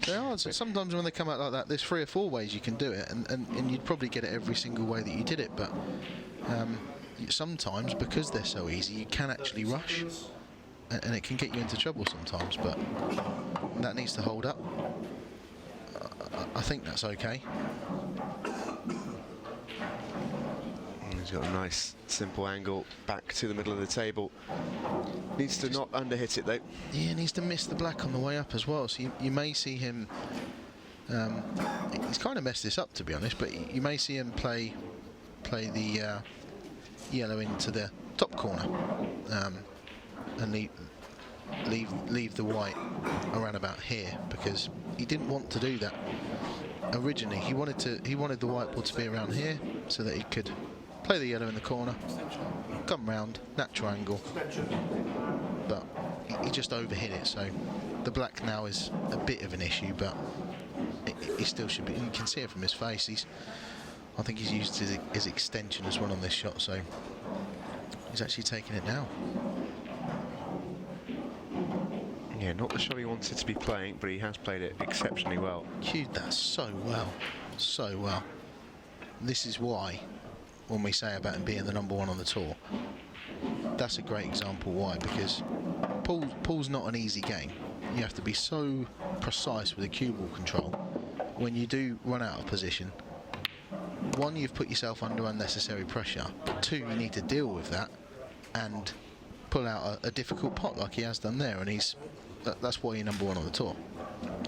There are sometimes when they come out like that, there's 3 or 4 ways you can do it, and you'd probably get it every single way that you did it, but sometimes, because they're so easy, you can actually rush, and it can get you into trouble sometimes, but that needs to hold up. I think that's okay. He's got a nice simple angle back to the middle of the table. Needs to not underhit it though. Yeah, needs to miss the black on the way up as well, so you may see him, he's kind of messed this up, to be honest, but you may see him play the yellow into the top corner, and leave the white around about here, because he didn't want to do that originally. He wanted the whiteboard to be around here so that he could play the yellow in the corner, come round, natural angle, but he just overhit it, so the black now is a bit of an issue, but he still should be. You can see it from his face. I think he's used his extension as well on this shot, so he's actually taking it now. Yeah, not the shot he wanted to be playing, but he has played it exceptionally well. Cued that so well, so well. This is why, when we say about him being the #1 on the tour, that's a great example why, because pool's not an easy game. You have to be so precise with the cue ball control. When you do run out of position, 1, you've put yourself under unnecessary pressure. 2, you need to deal with that and pull out a difficult pot like he has done there, and that's why you're #1 on the tour.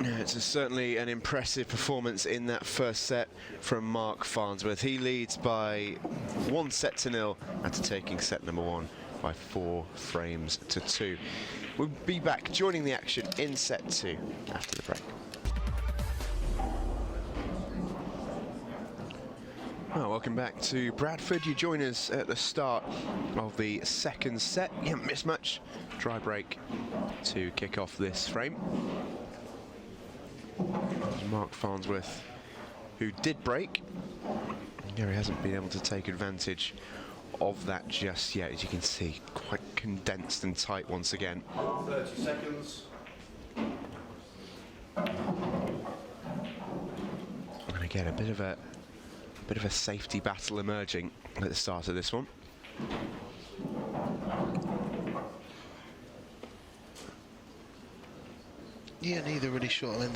Yeah, it's certainly an impressive performance in that first set from Mark Farnsworth. He leads by 1-0 after taking set #1 by 4 frames to 2. We'll be back joining the action in set 2 after the break. Well, welcome back to Bradford. You join us at the start of the second set. You haven't missed much. Dry break to kick off this frame. Mark Farnsworth, who did break. Yeah, he hasn't been able to take advantage of that just yet. As you can see, quite condensed and tight once again. 30 seconds. I'm going to get a bit of a safety battle emerging at the start of this one. Yeah, neither really sure. I mean,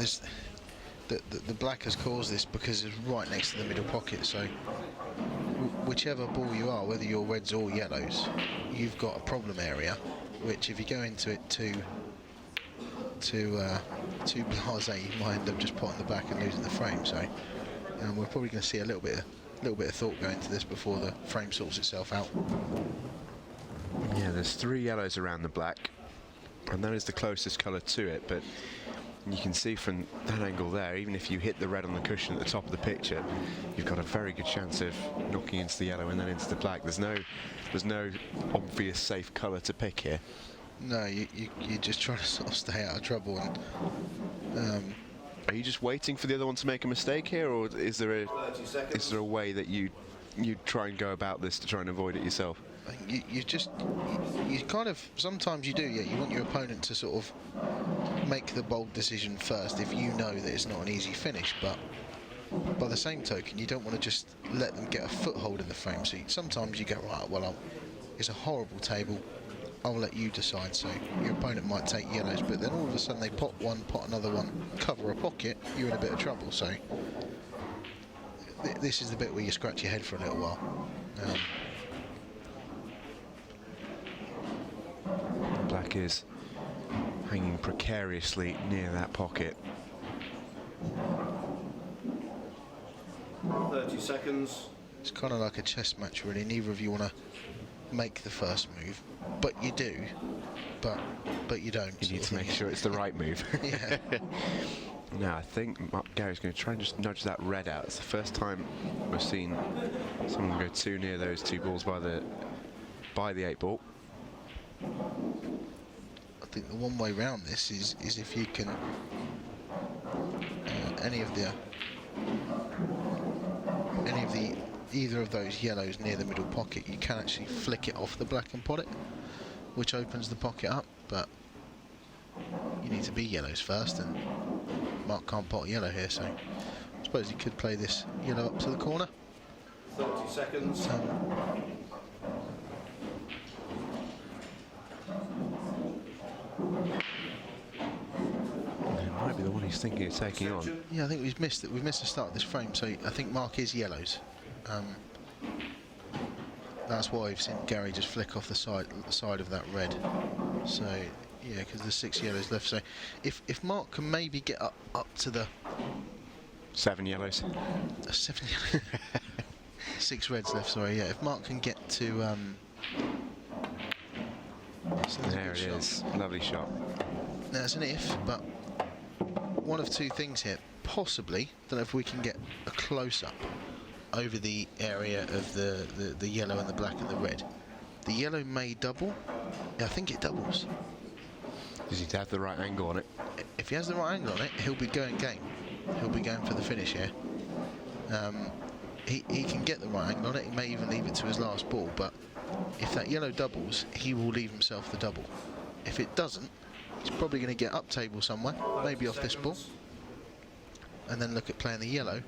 the black has caused this because it's right next to the middle pocket, so whichever ball you are, whether you're reds or yellows, you've got a problem area, which if you go into it too blasé, you might end up just potting the back and losing the frame. So we're probably going to see a little bit of thought go into this before the frame sorts itself out. Yeah, there's 3 yellows around the black, and that is the closest colour to it, but you can see from that angle there, even if you hit the red on the cushion at the top of the picture, you've got a very good chance of knocking into the yellow and then into the black. There's no obvious safe colour to pick here. No, you're just trying to sort of stay out of trouble. And are you just waiting for the other one to make a mistake here, or is there a way that you try and go about this to try and avoid it yourself? You kind of, sometimes you do, yeah, you want your opponent to sort of make the bold decision first if you know that it's not an easy finish, but by the same token, you don't want to just let them get a foothold in the frame. So sometimes you go, right, well, it's a horrible table, I'll let you decide. So your opponent might take yellows, but then all of a sudden they pot one, pot another one, cover a pocket, you're in a bit of trouble. So this is the bit where you scratch your head for a little while. Black is hanging precariously near that pocket. 30 seconds. It's kind of like a chess match, really. Neither of you want to make the first move, but you do, but you don't. You need to make sure it's the right move. Yeah. Now I think Gary's going to try and just nudge that red out. It's the first time we've seen someone go too near those 2 balls by the 8 ball. I think the one way round this is if you can any of the either of those yellows near the middle pocket, you can actually flick it off the black and pot it, which opens the pocket up, but you need to be yellows first, and Mark can't pot yellow here, so I suppose he could play this yellow up to the corner. 30 seconds. It might be the one he's thinking of taking on. Yeah, I think we've missed it. We've missed the start of this frame, so I think Mark is yellows. That's why we've seen Gary just flick off the side of that red. So yeah, because there's 6 yellows left. So if Mark can maybe get up to the 7 yellows. 7 yellows. 6 reds left. Sorry, yeah. If Mark can get to so There it is. Lovely shot. now it's an if, but one of 2 things here. Possibly, don't know if we can get a close-up over the area of the yellow and the black and the red. The yellow may double. Yeah, I think it doubles. Does he have the right angle on it? If he has the right angle on it, he'll be going game. He'll be going for the finish here. He can get the right angle on it. He may even leave it to his last ball, but if that yellow doubles, he will leave himself the double. If it doesn't, he's probably going to get up table somewhere, maybe off this ball, and then look at playing the yellow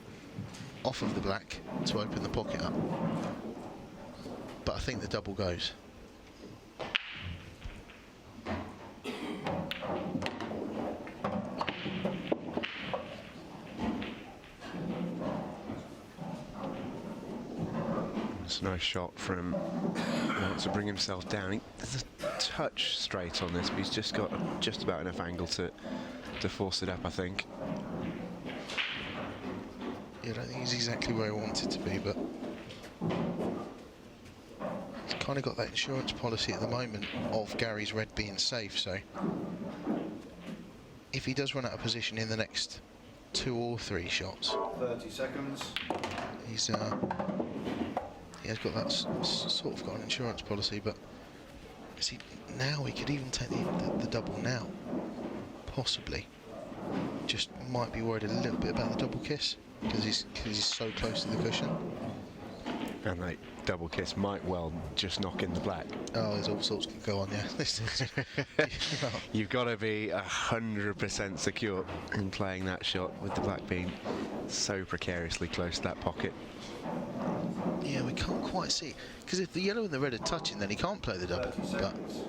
off of the black to open the pocket up. But I think the double goes. It's a nice shot from Mark to bring himself down. There's a touch straight on this, but he's just got just about enough angle to force it up, I think. Yeah, I don't think he's exactly where he wanted to be, but he's kind of got that insurance policy at the moment of Gary's red being safe, so if he does run out of position in the next 2 or 3 shots, 30 seconds. he has got that sort of got an insurance policy, but now he could even take the double now, possibly. Just might be worried a little bit about the double kiss because he's so close to the cushion. And that double kiss might well just knock in the black. Oh, there's all sorts that go on, yeah. You've got to be 100% secure in playing that shot with the black being so precariously close to that pocket. Yeah, we can't quite see, because if the yellow and the red are touching, then he can't play the double. 30 But seconds.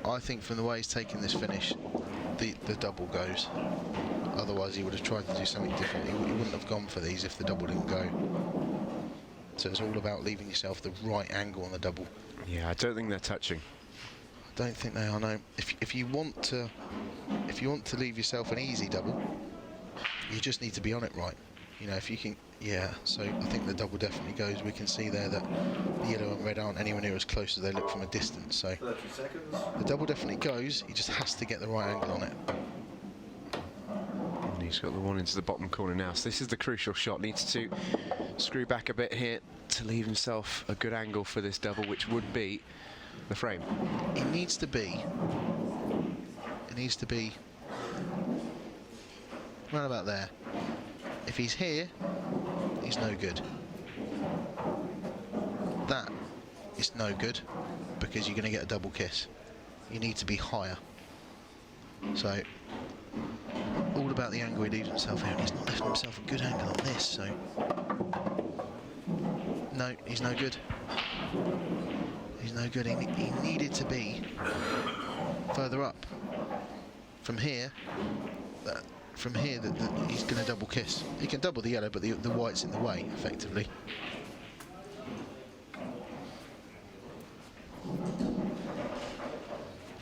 I think from the way he's taking this finish, the double goes. Otherwise, he would have tried to do something different. He wouldn't have gone for these if the double didn't go. So it's all about leaving yourself the right angle on the double. Yeah, I don't think they're touching. I don't think they are. No. If you want to leave yourself an easy double, you just need to be on it right. You know, if you can. Yeah. So I think the double definitely goes. We can see there that the yellow and red aren't anywhere near as close as they look from a distance. So 30 seconds. the double definitely goes. He just has to get the right angle on it. And he's got the one into the bottom corner now. So this is the crucial shot. Needs to screw back a bit here to leave himself a good angle for this double, which would be the frame. It needs to be right about there. If he's here, he's no good. That is no good because you're going to get a double kiss. You need to be higher. So all about the angle he leaves himself here, and he's not left himself a good angle on this. So no, he's no good. He's no good. He needed to be further up. From here, he's going to double kiss. He can double the yellow, but the white's in the way, effectively.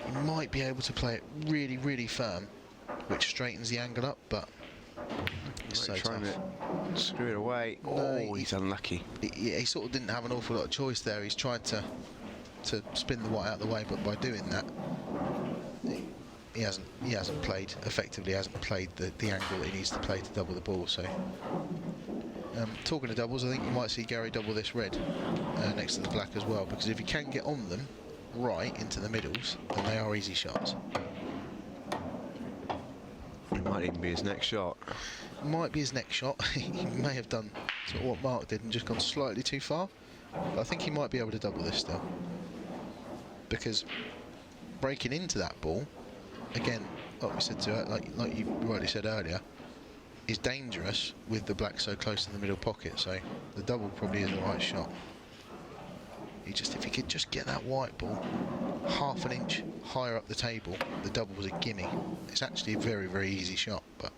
He might be able to play it really, really firm, which straightens the angle up, but it's so Trying tough. to screw it away. No, Oh, he's unlucky. He sort of didn't have an awful lot of choice there. He's tried to spin the white out of the way, but by doing that, he hasn't played effectively. Hasn't played the angle that he needs to play to double the ball. So, talking of doubles, I think you might see Gary double this red next to the black as well, because if he can get on them right into the middles, then they are easy shots. It might even be his next shot. Might be his next shot. He may have done sort of what Mark did and just gone slightly too far. But I think he might be able to double this still. Because breaking into that ball, again, like we said to like you rightly said earlier, is dangerous with the black so close to the middle pocket. So the double probably is the right shot. If he could just get that white ball half an inch higher up the table, the double was a gimme. It's actually a very, very easy shot, but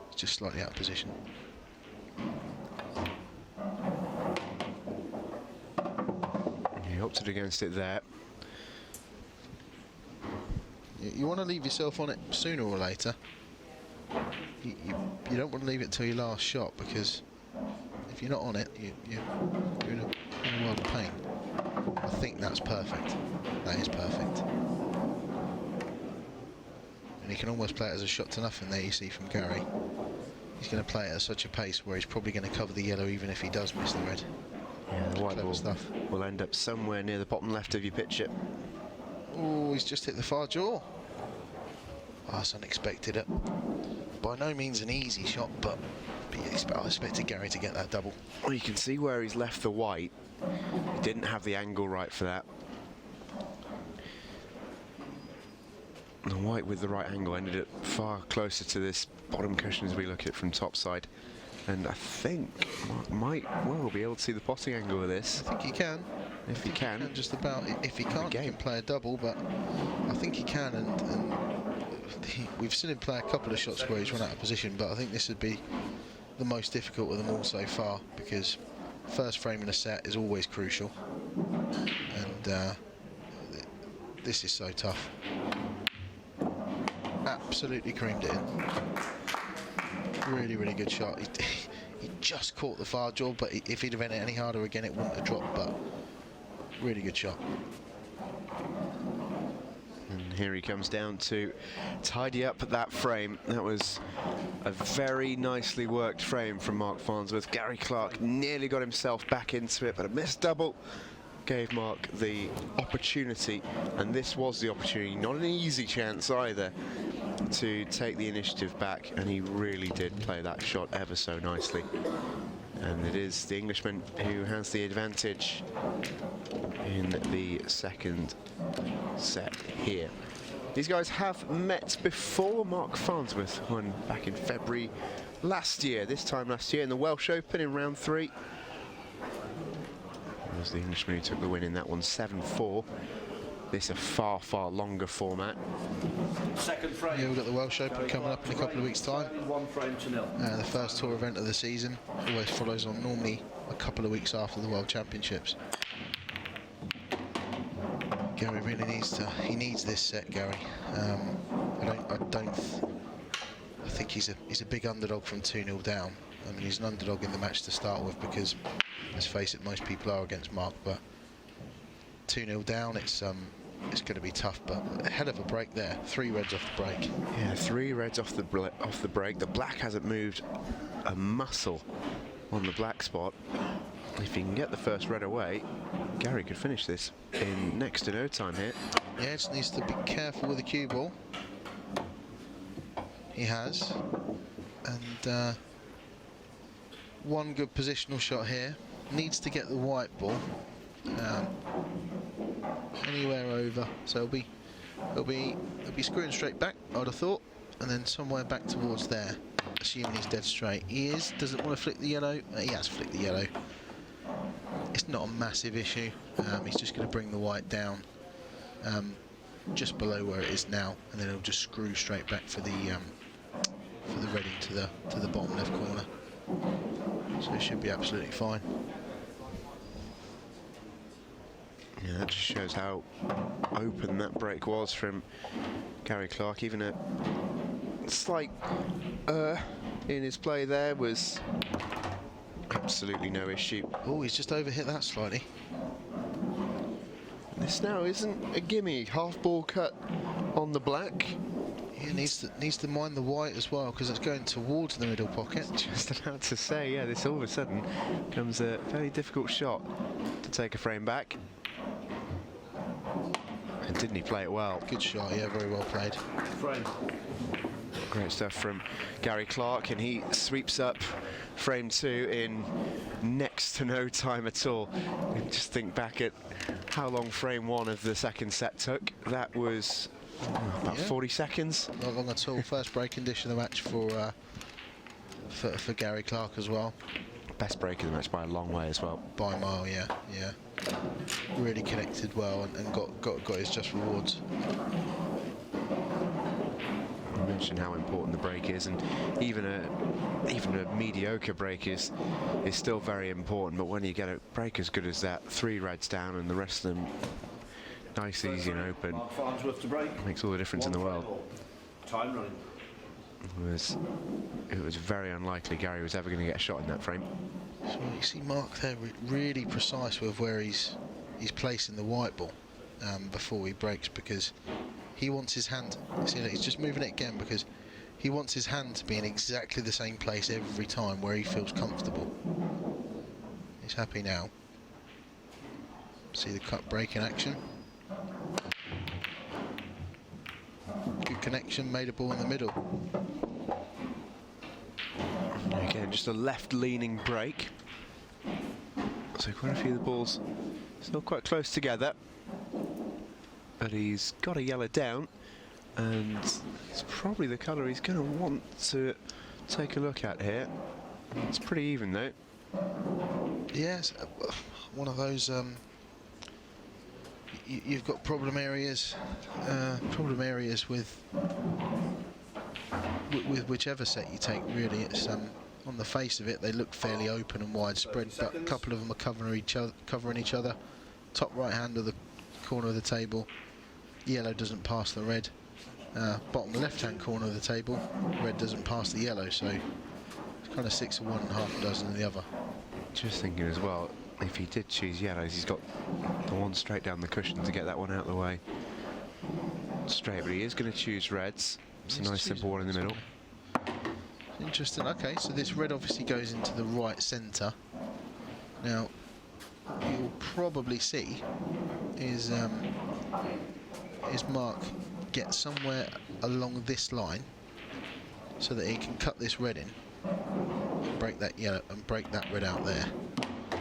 it's just slightly out of position. He opted against it there. You want to leave yourself on it sooner or later. You don't want to leave it till your last shot, because if you're not on it, you're in a world of pain. I think that's perfect. That is perfect. And he can almost play it as a shot to nothing there, you see from Gary. He's going to play it at such a pace where he's probably going to cover the yellow even if he does miss the red. Yeah, the white ball stuff. Will end up somewhere near the bottom left of your pitch chip. Oh, he's just hit the far jaw. Oh, that's unexpected. By no means an easy shot, but I expected Gary to get that double. Well, you can see where he's left the white. He didn't have the angle right for that. The white with the right angle ended up far closer to this bottom cushion as we look at it from top side. And I think Mark might well be able to see the potting angle of this. I think he can. If he can. Just about. If he can't, he can play a double, but I think he can. And we've seen him play a couple of shots where he's run out of position, but I think this would be the most difficult of them all so far, because first frame in a set is always crucial, and this is so tough. Absolutely creamed it in. Really, really good shot. He just caught the far jaw, but if he'd have been any harder again, it wouldn't have dropped, but really good shot. And here he comes down to tidy up that frame. That was a very nicely worked frame from Mark Farnsworth. Gary Clarke nearly got himself back into it, but a missed double gave Mark the opportunity, and this was the opportunity, not an easy chance either, to take the initiative back, and he really did play that shot ever so nicely. And it is the Englishman who has the advantage in the second set here. These guys have met before. Mark Farnsworth won back in February last year, this time last year in the Welsh Open in round 3. It was the Englishman who took the win in that one, 7-4. This a far, far longer format. Second frame. Yeah, we've got the Welsh Open coming up in a couple of weeks' time. 1 frame to 0. The first tour event of the season always follows on normally a couple of weeks after the World Championships. Gary really needs this set, Gary. I think he's a big underdog from 2-0 down. I mean, he's an underdog in the match to start with because, let's face it, most people are against Mark, but 2-0 down, it's going to be tough, but a hell of a break there. 3 reds off the break. Yeah, 3 reds off the break. The black hasn't moved a muscle on the black spot. If he can get the first red away, Gary could finish this in next to no time here. Yeah, just needs to be careful with the cue ball. He has. And one good positional shot here. Needs to get the white ball anywhere over. So it'll be screwing straight back, I'd have thought, and then somewhere back towards there, assuming he's dead straight. He is. Doesn't want to flick the yellow. He has flicked the yellow. It's not a massive issue. He's just going to bring the white down just below where it is now, and then it'll just screw straight back for the reading to the bottom left corner. So it should be absolutely fine. Yeah, that just shows how open that break was from Gary Clarke. Even a slight in his play there was absolutely no issue. Oh, he's just overhit that slightly. This now isn't a gimme. Half ball cut on the black. He needs to mind the white as well, because it's going towards the middle pocket. Just about to say, yeah, this all of a sudden comes a very difficult shot to take a frame back. And didn't he play it well? Good shot, yeah, very well played. Frame. Great stuff from Gary Clarke, and he sweeps up frame 2 in next to no time at all. And just think back at how long frame 1 of the second set took. That was about 40 seconds. Not long at all. First break condition of the match for Gary Clarke as well. Best break of the match by a long way as well. By a mile, yeah. Really connected well and got his just rewards. I mentioned how important the break is, and even a mediocre break is still very important. But when you get a break as good as that, 3 reds down and the rest of them nice, easy and open, Mark Farnsworth to break. makes all the difference in the world. Time running. It was very unlikely Gary was ever going to get a shot in that frame. So you see Mark there really precise with where he's placing the white ball before he breaks, because he wants his hand. You see, he's just moving it again because he wants his hand to be in exactly the same place every time where he feels comfortable. He's happy now. See the cut break in action. Good connection, made a ball in the middle. Again, just a left-leaning break. So quite a few of the balls still quite close together. But he's got a yellow down, and it's probably the colour he's going to want to take a look at here. It's pretty even though. Yes, one of those. You've got problem areas with whichever set you take. Really, it's on the face of it they look fairly open and widespread, but a couple of them are covering each other. Top right hand of the corner of the table, yellow doesn't pass the red. Bottom left hand corner of the table, red doesn't pass the yellow. So it's kind of 6 of one and half a dozen of the other. Just thinking as well, if he did choose yellows, he's got the one straight down the cushion to get that one out of the way. Straight, but he is going to choose reds. It's a nice simple one in the middle. Interesting. Okay, so this red obviously goes into the right centre. Now, you'll probably see is Mark get somewhere along this line so that he can cut this red in, break that yellow and break that red out there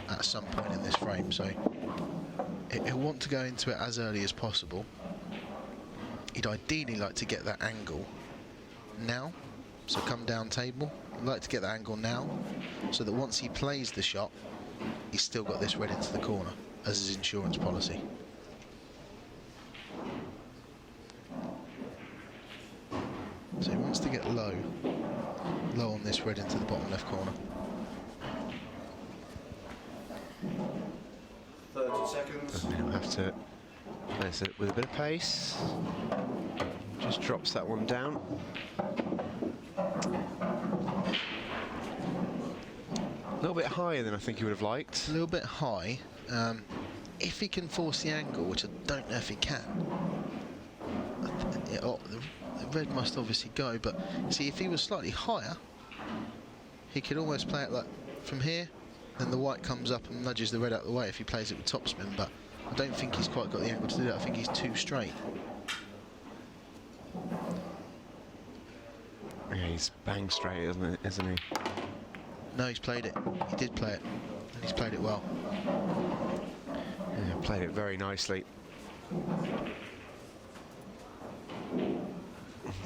at some point in this frame. So he'll want to go into it as early as possible. He'd ideally like to get that angle now, so come down table. I'd like to get that angle now so that once he plays the shot, he's still got this red into the corner as his insurance policy. So he wants to get low on this red into the bottom left corner. 30 seconds. And he'll have to place it with a bit of pace. Just drops that one down. A little bit higher than I think he would have liked. A little bit high. If he can force the angle, which I don't know if he can. The red must obviously go, but see, if he was slightly higher, he could almost play it like from here, then the white comes up and nudges the red out of the way if he plays it with topspin, but I don't think he's quite got the angle to do that. I think he's too straight. Yeah, he's bang straight, isn't he? No, he's played it. He did play it, and he's played it well. Yeah, played it very nicely.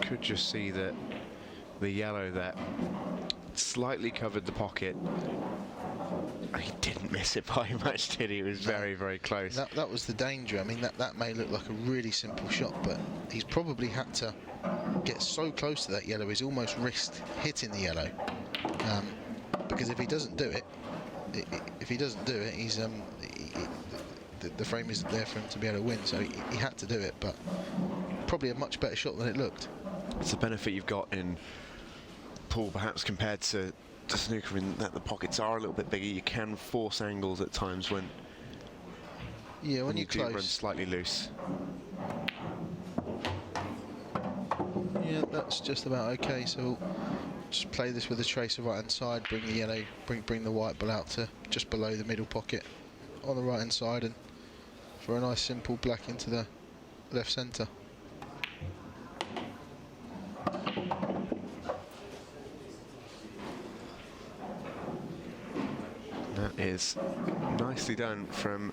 Could just see that the yellow there slightly covered the pocket. He didn't miss it by much, did he? It was very, very close. That was the danger. I mean, that may look like a really simple shot, but he's probably had to get so close to that yellow, he's almost risked hitting the yellow. Because if he doesn't do it, he's the frame isn't there for him to be able to win. So he had to do it, but probably a much better shot than it looked. It's a benefit you've got in pool, perhaps compared to snooker, in that the pockets are a little bit bigger. You can force angles at times when when you you're do run close. slightly loose. Yeah, that's just about okay. So just play this with a tracer right hand side, bring the yellow, bring the white ball out to just below the middle pocket on the right hand side, and for a nice simple black into the left centre. is nicely done from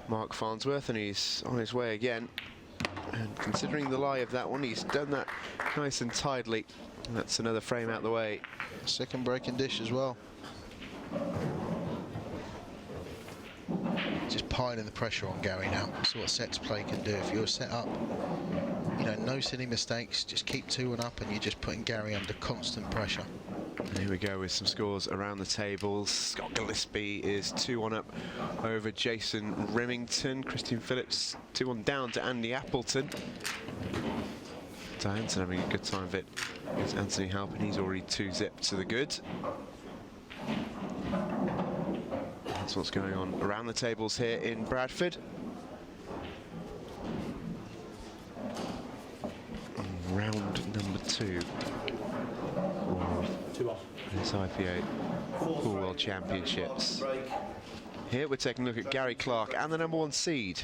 Mark Farnsworth, and he's on his way again. And considering the lie of that one, he's done that nice and tidily. That's another frame out the way. Second breaking dish as well. Just piling the pressure on Gary now. That's what sets play can do. If you're set up, you know, no silly mistakes, just keep 2-1 up, and you're just putting Gary under constant pressure. And here we go with some scores around the tables. Scott Gillespie is 2-1 up over Jason Remington. Christian Phillips 2-1 down to Andy Appleton. Diane's having a good time of it. It's Anthony Halpin, he's already 2-zip to the good. That's what's going on around the tables here in Bradford. Round number 2 of this IPA Pool World Championships. Here we're taking a look at Gary Clarke and the number 1 seed.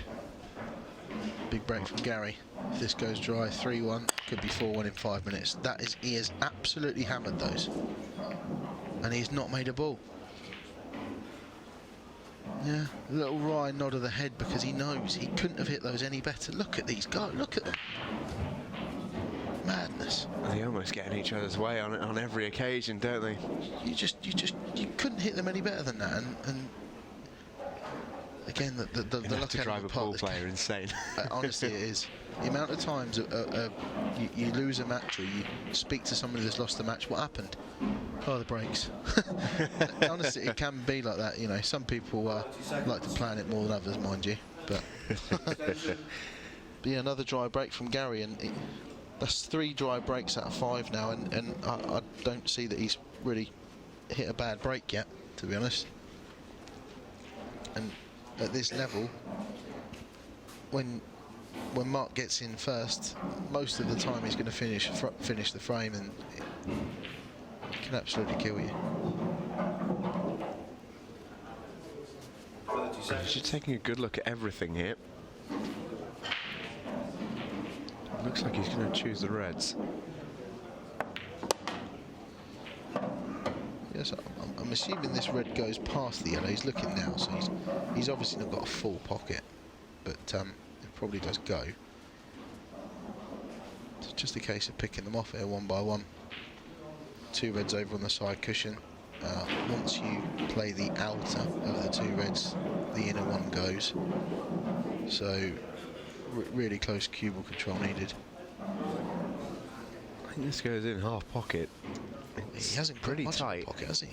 Big break from Gary. If this goes dry, 3-1, could be 4-1 in 5 minutes. That is, he has absolutely hammered those, and he's not made a ball. Yeah, a little wry nod of the head because he knows he couldn't have hit those any better. Look at these guys, look at them. Madness. They almost get in each other's way on every occasion, don't they? You couldn't hit them any better than that. And again, the luck to drive a pool player insane. Honestly, it is. The amount of times you lose a match or you speak to somebody that's lost the match, what happened? Oh, the brakes. Honestly, it can be like that. You know, some people like to plan it more than others, mind you. But, but yeah, another dry break from Gary, and that's 3 dry breaks out of 5 now, and I don't see that he's really hit a bad break yet, to be honest. And at this level, when Mark gets in first, most of the time he's going to finish the frame, and it can absolutely kill you. Just taking a good look at everything here. Looks like he's going to choose the reds. Yes, I'm assuming this red goes past the yellow. He's looking now, so he's obviously not got a full pocket, but it probably does go. It's just a case of picking them off here one by one. 2 reds over on the side cushion. Once you play the outer of the 2 reds, the inner one goes. So really close cubal control needed. I think this goes in half pocket. He hasn't pretty got much tight. in the pocket, has he?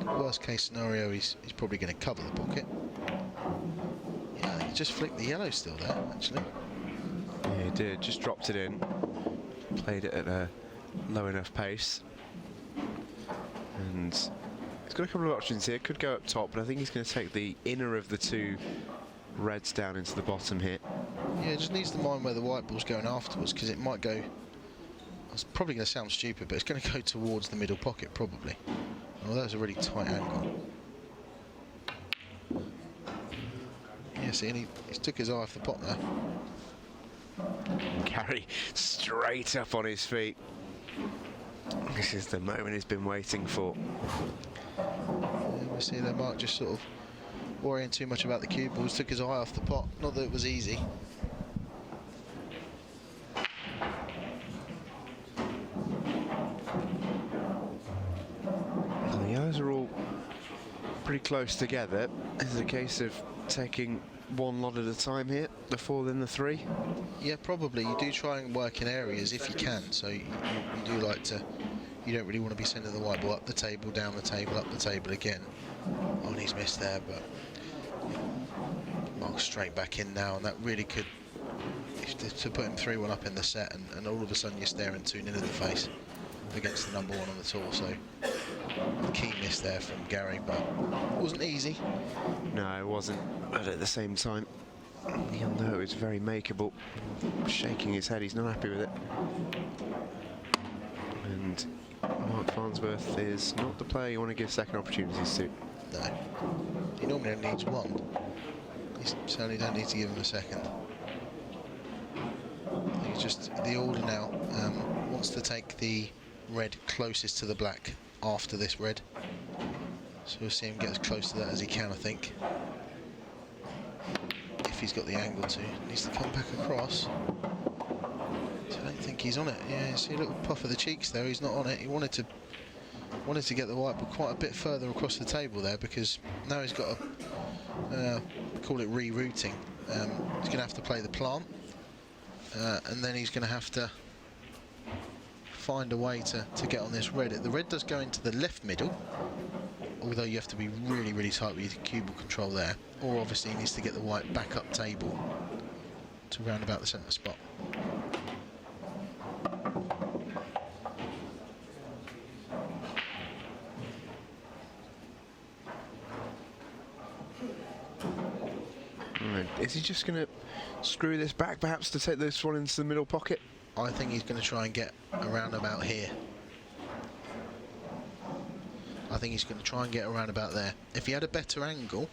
Worst case scenario, he's probably going to cover the pocket. Yeah, he just flicked the yellow still there, actually. Yeah, he did. Just dropped it in. Played it at a low enough pace. And he's got a couple of options here. Could go up top, but I think he's going to take the inner of the 2 reds down into the bottom here. Yeah, just needs to mind where the white ball's going afterwards, because it might go... It's probably going to sound stupid, but it's going to go towards the middle pocket, probably. Oh, that was a really tight angle. Yeah, see, and he took his eye off the pot there. Gary straight up on his feet. This is the moment he's been waiting for. Yeah, we see that Mark just sort of worrying too much about the cue balls, took his eye off the pot. Not that it was easy. The yellows are all pretty close together. This is a case of taking one lot at a time here, the 4 then the 3. Yeah, probably. You do try and work in areas if you can, so you do like to... You don't really want to be sending the white ball up the table, down the table, up the table again. Oh, and he's missed there, but Mark's straight back in now, and that really could... To put him 3-1 up in the set, and all of a sudden you're staring 2-0 in the face against the number 1 on the tour, so... The key miss there from Gary, but it wasn't easy. No, it wasn't, but at the same time, he'll know it's very makeable. Shaking his head, he's not happy with it. And Mark Farnsworth is not the player you want to give second opportunities to. No. He normally only needs 1. You certainly don't need to give him a second. He's just, the order now, wants to take the red closest to the black after this red. So we'll see him get as close to that as he can, I think. If he's got the angle to. Needs to come back across. So I don't think he's on it. Yeah, you see a little puff of the cheeks there. He's not on it. He wanted to get the white ball quite a bit further across the table there, because now he's got to call it rerouting. He's going to have to play the plant, and then he's going to have to find a way to get on this red. The red does go into the left middle, although you have to be really, really tight with your cue ball control there. Or obviously he needs to get the white back up table to round about the centre spot. Right. Is he just going to screw this back, perhaps, to take this one into the middle pocket? I think he's going to try and get around about here. I think he's going to try and get around about there. If he had a better angle,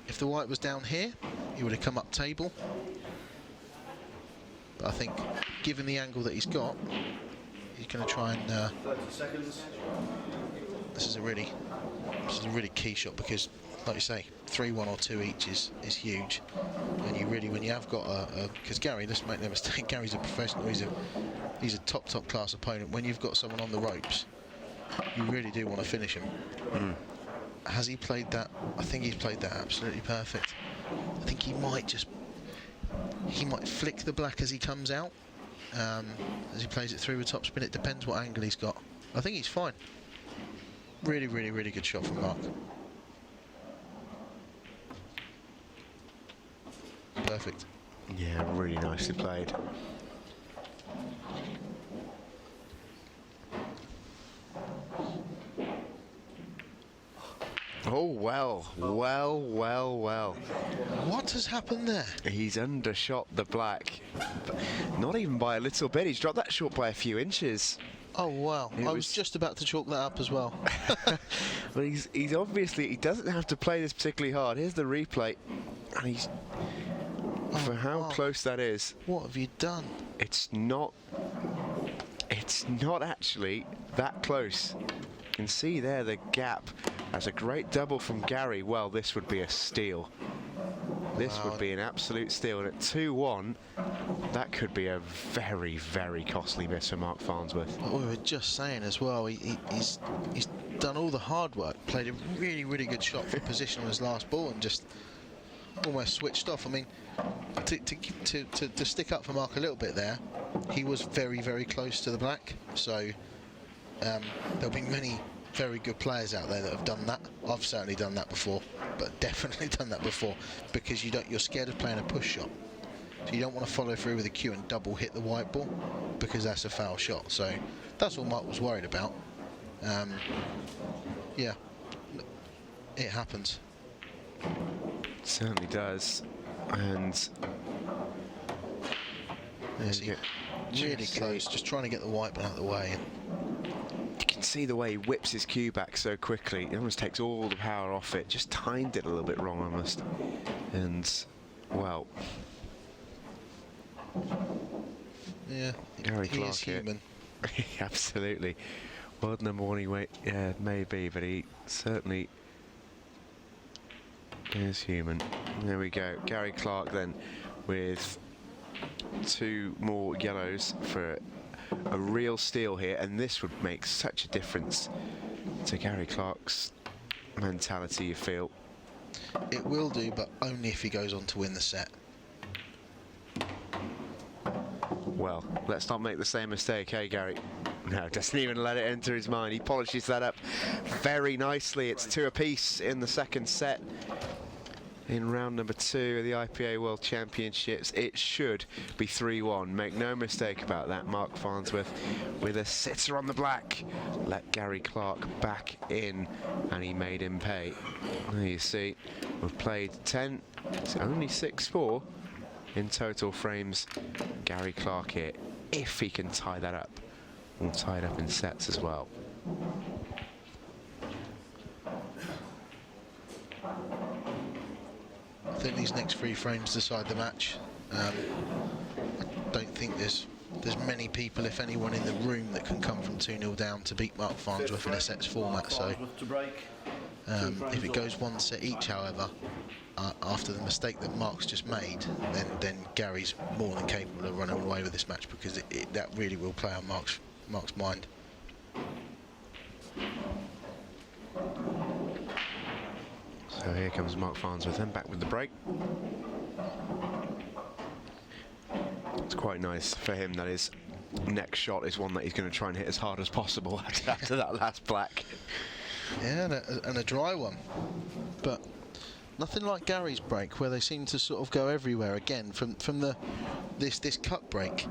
if the white was down here, he would have come up table. But I think, given the angle that he's got, he's going to try and... 30 seconds. This is a really key shot, because, like you say, 3-1 or 2 each is huge. And you really, when you have got because Gary, let's make no mistake, Gary's a professional. He's a top class opponent. When you've got someone on the ropes, you really do want to finish him. Has he played that? I think he's played that absolutely perfect. I think he might flick the black as he comes out, as he plays it through with topspin. It depends what angle he's got. I think he's fine. Really, really, really good shot from Mark. Perfect. Yeah, really nicely played. Oh, well. What has happened there? He's undershot the black. Not even by a little bit. He's dropped that short by a few inches. Oh, wow. I was just about to chalk that up as well. Well, he's obviously, he doesn't have to play this particularly hard. Here's the replay. And he's... for how close that is. What have you done? It's not actually that close. You can see there the gap. That's a great double from Gary. Well, this would be a steal. This would be an absolute steal. And at 2-1, that could be a very, very costly miss for Mark Farnsworth. What we were just saying as well, he's done all the hard work, played a really, really good shot for position on his last ball, and just almost switched off. I mean, to stick up for Mark a little bit there, he was very, very close to the black. So there'll be many very good players out there that have done that. I've certainly done that before, but definitely done that before, because you're scared of playing a push shot. So you don't want to follow through with a cue and double hit the white ball, because that's a foul shot. So that's all Mark was worried about. Yeah, it happens. It certainly does. And Really close, just trying to get the white ball out of the way. You can see the way he whips his cue back so quickly. He almost takes all the power off it. Just timed it a little bit wrong almost. And, well... yeah, Gary he Clarke is human. Absolutely. World number one he may be, but he certainly is human. There we go. Gary Clarke then with 2 more yellows for a real steal here, and this would make such a difference to Gary Clarke's mentality, you feel. It will do, but only if he goes on to win the set. Well, let's not make the same mistake, hey Gary? No, doesn't even let it enter his mind. He polishes that up very nicely. It's 2 apiece in the second set. In round number 2 of the IPA World Championships, it should be 3-1. Make no mistake about that. Mark Farnsworth with a sitter on the black. Let Gary Clarke back in, and he made him pay. There you see, we've played 10, it's only 6-4 in total frames. Gary Clarke here, if he can tie that up. We'll tie it up in sets as well. I think these next 3 frames decide the match. I don't think there's there's many people, if anyone, in the room that can come from 2-0 down to beat Mark Farnsworth in a sets format. So Farnsworth to break. if it goes 1 set each, however, after the mistake that Mark's just made, then Gary's more than capable of running away with this match, because that really will play on Mark's mind. So here comes Mark Farnsworth then back with the break. It's quite nice for him that his next shot is one that he's going to try and hit as hard as possible after that last black. Yeah, and a dry one. But nothing like Gary's break, where they seem to sort of go everywhere again from this cut break.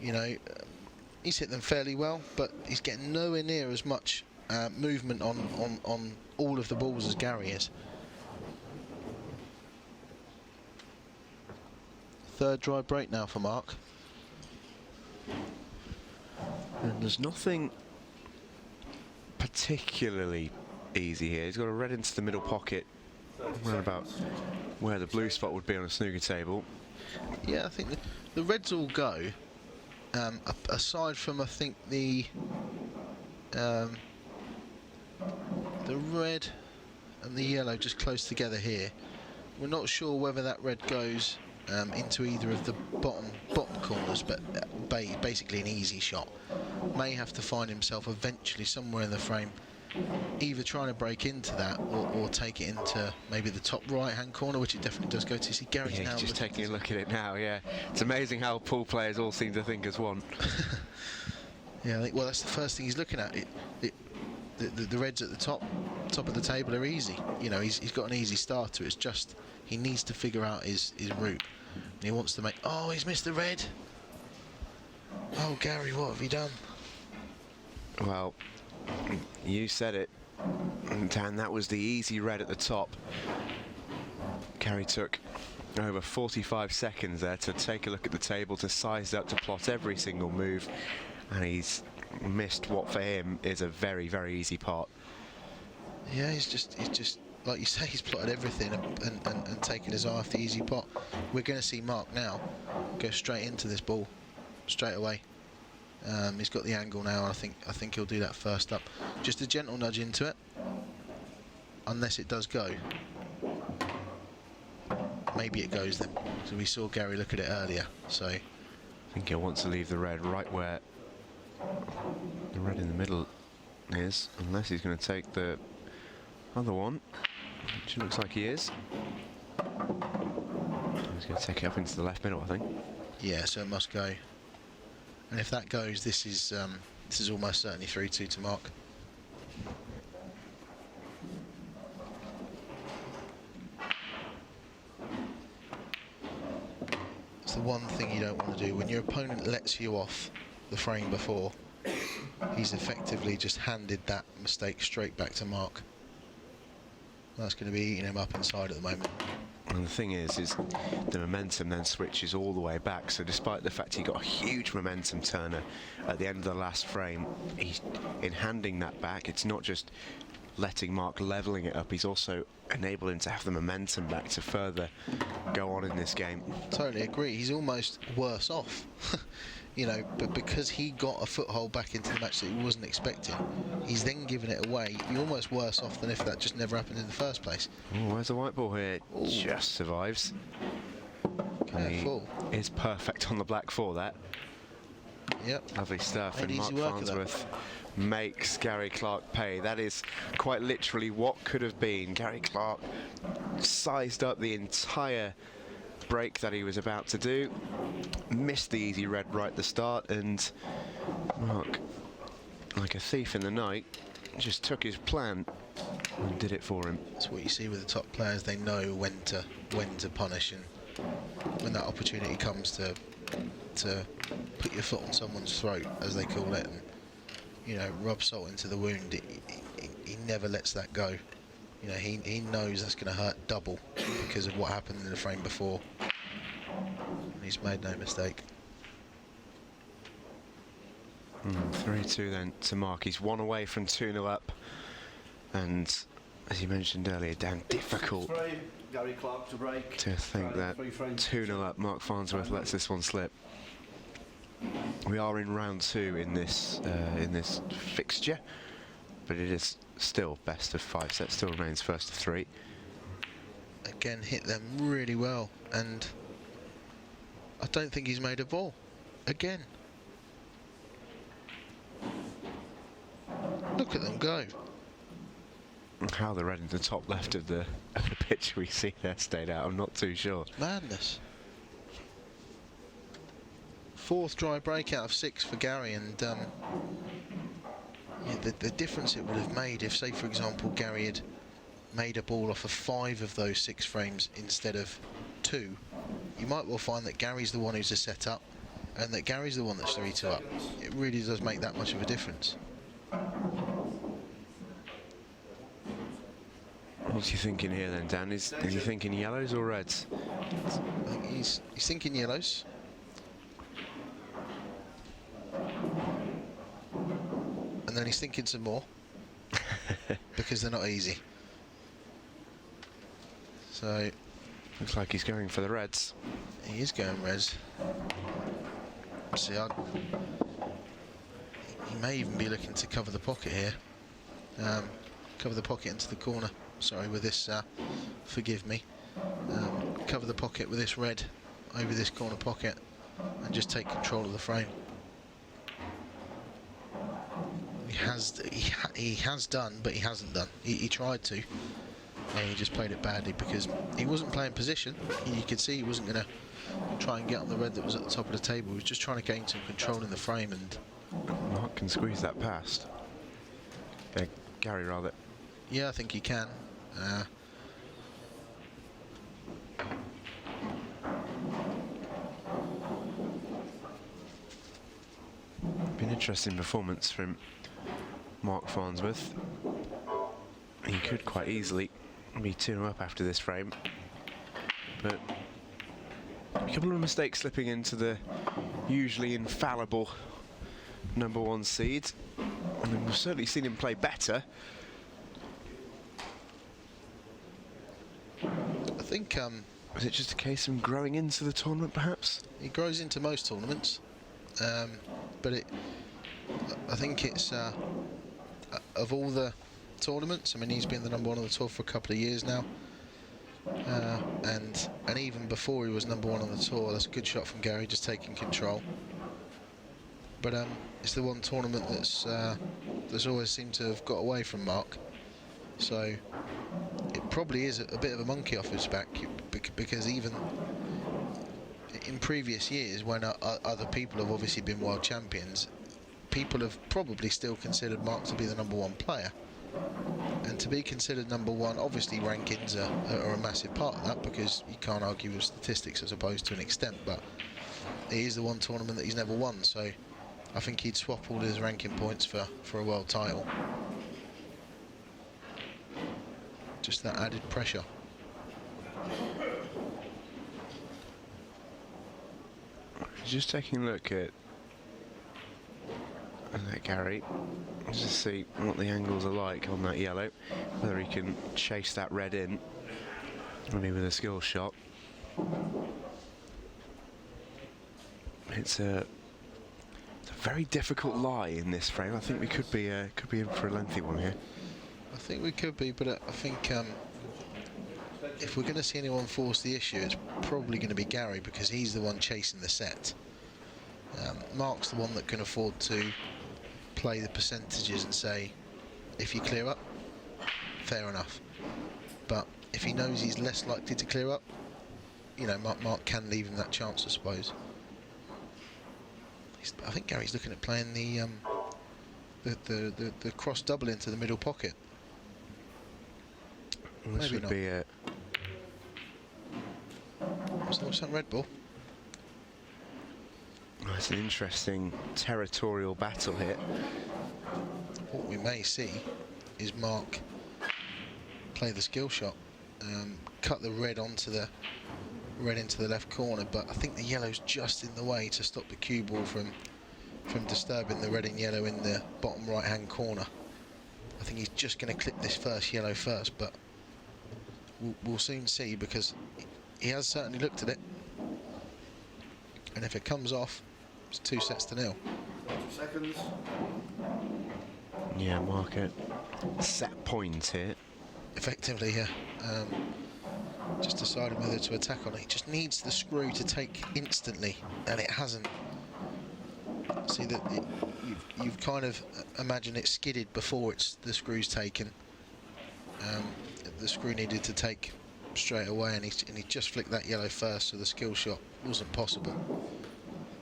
You know, he's hit them fairly well, but he's getting nowhere near as much movement on all of the balls as Gary is. Third dry break now for Mark. And there's nothing particularly easy here. He's got a red into the middle pocket, around about where the blue spot would be on a snooker table. Yeah, I think the reds all go. Aside from, I think, the red and the yellow just close together here. We're not sure whether that red goes into either of the bottom corners, but basically an easy shot. May have to find himself eventually somewhere in the frame, either trying to break into that or take it into maybe the top right-hand corner, which it definitely does go to. See, Gary's now just taking a look at it now. Yeah, it's amazing how pool players all seem to think as one. Yeah, I think, well, that's the first thing he's looking at. The reds at the top of the table are easy. You know, he's got an easy starter. It's just he needs to figure out his route, and he wants to make. Oh, he's missed the red. Oh, Gary, what have you done? Well, you said it, Dan. That was the easy red at the top. Gary took over 45 seconds there to take a look at the table, to size up, to plot every single move, and he's missed what for him is a very, very easy pot. Yeah, he's just like you say, he's plotted everything and taken his eye off the easy pot. We're going to see Mark now go straight into this ball, straight away. He's got the angle now. I think he'll do that first up. Just a gentle nudge into it, unless it does go. Maybe it goes then. So we saw Gary look at it earlier. So I think he'll want to leave the red right where the red in the middle is, unless he's going to take the other one, which looks like he is. He's going to take it up into the left middle, I think. yeah, so it must go. And if that goes, this is almost certainly 3-2 to Mark. It's the one thing you don't want to do when your opponent lets you off the frame before. He's effectively just handed that mistake straight back to Mark. That's going to be eating him up inside at the moment. And the thing is the momentum then switches all the way back. So despite the fact he got a huge momentum turner at the end of the last frame, in handing that back, it's not just letting Mark levelling it up, he's also enabling him to have the momentum back to further go on in this game. Totally agree. He's almost worse off. You know, but because he got a foothold back into the match that he wasn't expecting, he's then given it away. You're almost worse off than if that just never happened in the first place. Oh, where's the white ball here? Ooh. Just survives. Careful. He is perfect on the black for that. Yep. Lovely stuff. Made And Mark easy work of that. Farnsworth makes Gary Clarke pay. That is quite literally what could have been. Gary Clarke sized up the entire break that he was about to do, missed the easy red right at the start, and Mark, like a thief in the night, just took his plan and did it for him. That's what you see with the top players. They know when to punish, and when that opportunity comes to put your foot on someone's throat, as they call it, and you know, rub salt into the wound, he never lets that go. You know, he knows that's going to hurt double because of what happened in the frame before. And he's made no mistake. 3-2 then to Mark. He's one away from 2-0 up. And as you mentioned earlier, Dan, difficult Gary Clarke to break. to think that 2-0 up, Mark Farnsworth lets this one slip. We are in round 2 in this fixture, but it is still best of 5 sets. Still remains first of 3. Again, hit them really well, and I don't think he's made a ball. Again. Look at them go. How the red in the top left of the pitch we see there stayed out, I'm not too sure. Madness. 4th dry break out of 6 for Gary, and yeah, the difference it would have made if, say for example, Gary had made a ball off of 5 of those 6 frames instead of 2, you might well find that Gary's the one who's a set up and that Gary's the one that's 3-2 up. It really does make that much of a difference. What's he thinking here then, Dan? Is he thinking yellows or reds? I think he's thinking yellows. And then he's thinking some more because they're not easy. So looks like he's going for the reds. He is going reds. See, he may even be looking to cover the pocket here. Cover the pocket into the corner. Sorry, with this, forgive me. Cover the pocket with this red over this corner pocket and just take control of the frame. He has done, but he hasn't done. He tried to, and he just played it badly because he wasn't playing position. You could see he wasn't going to try and get on the red that was at the top of the table. He was just trying to gain some control in the frame, and Mark can squeeze that past. Gary, rather. Yeah, I think he can. Been an interesting performance from Mark Farnsworth. He could quite easily be 2 up after this frame, but a couple of mistakes slipping into the usually infallible #1 seed. I mean, we've certainly seen him play better. I think is it just a case of him growing into the tournament, perhaps? he grows into most tournaments, but I think it's of all the tournaments. I mean, he's been the #1 on the tour for a couple of years now, and even before he was #1 on the tour. That's a good shot from Gary, just taking control. But it's the one tournament that's always seemed to have got away from Mark. So it probably is a bit of a monkey off his back, because even in previous years, when other people have obviously been world champions, people have probably still considered Mark to be the #1 player. And to be considered #1, obviously rankings are a massive part of that, because you can't argue with statistics, I suppose, to an extent, but it is the one tournament that he's never won, so I think he'd swap all his ranking points for a world title. Just that added pressure. Just taking a look at Gary, just to see what the angles are like on that yellow, whether he can chase that red in, maybe with a skill shot. It's a very difficult lie in this frame. I think we could be in for a lengthy one here. I think we could be, but I think if we're going to see anyone force the issue, it's probably going to be Gary, because he's the one chasing the set. Mark's the one that can afford to play the percentages and say, if you clear up, fair enough. But if he knows he's less likely to clear up, you know, Mark can leave him that chance, I suppose. I think Gary's looking at playing the cross double into the middle pocket. Well, this Maybe would not. be a... What's that red ball? It's an interesting territorial battle here. What we may see is Mark play the skill shot, cut the red onto the red into the left corner, but I think the yellow's just in the way to stop the cue ball from disturbing the red and yellow in the bottom right hand corner. I think he's just going to clip this first yellow first, but we'll soon see, because he has certainly looked at it, and if it comes off, It's 2-0. 30 seconds. Yeah, Mark at set point here. Effectively, yeah. Just deciding whether to attack on it. He just needs the screw to take instantly, and it hasn't. See that you've kind of imagined it skidded before the screw's taken. The screw needed to take straight away, and he just flicked that yellow first, so the skill shot wasn't possible.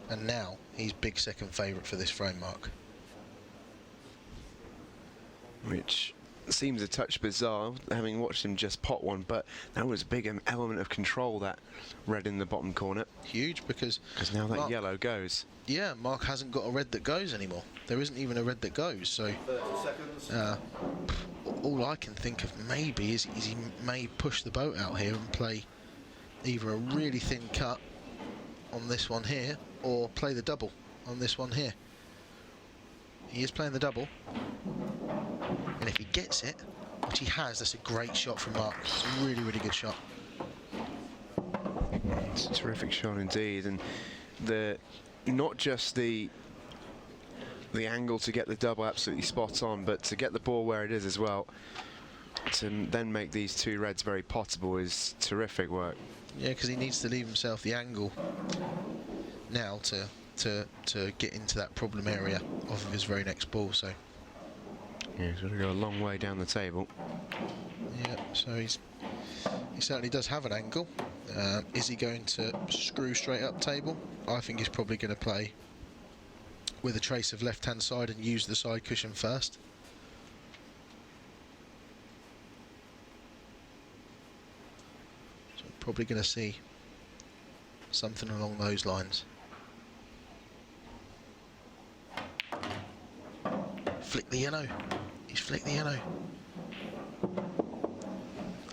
And now he's big second favourite for this frame, Mark. Which seems a touch bizarre, having watched him just pot one, but that was a big element of control, that red in the bottom corner. Huge, because now that Mark, yellow goes. Yeah, Mark hasn't got a red that goes anymore. There isn't even a red that goes, so 30 seconds. all I can think of maybe is he may push the boat out here and play either a really thin cut on this one here, or play the double on this one here. He is playing the double, and if he gets it, which he has, that's a great shot from Mark. It's a really, really good shot. It's a terrific shot indeed, and not just the angle to get the double absolutely spot on, but to get the ball where it is as well, to then make these two reds very potable is terrific work. Yeah, because he needs to leave himself the angle now to get into that problem area off of his very next ball. So yeah, he's got to go a long way down the table. yeah, so he certainly does have an angle. Is he going to screw straight up table? I think he's probably going to play with a trace of left hand side and use the side cushion first. So probably going to see something along those lines. Flick the yellow. He's flicked the yellow.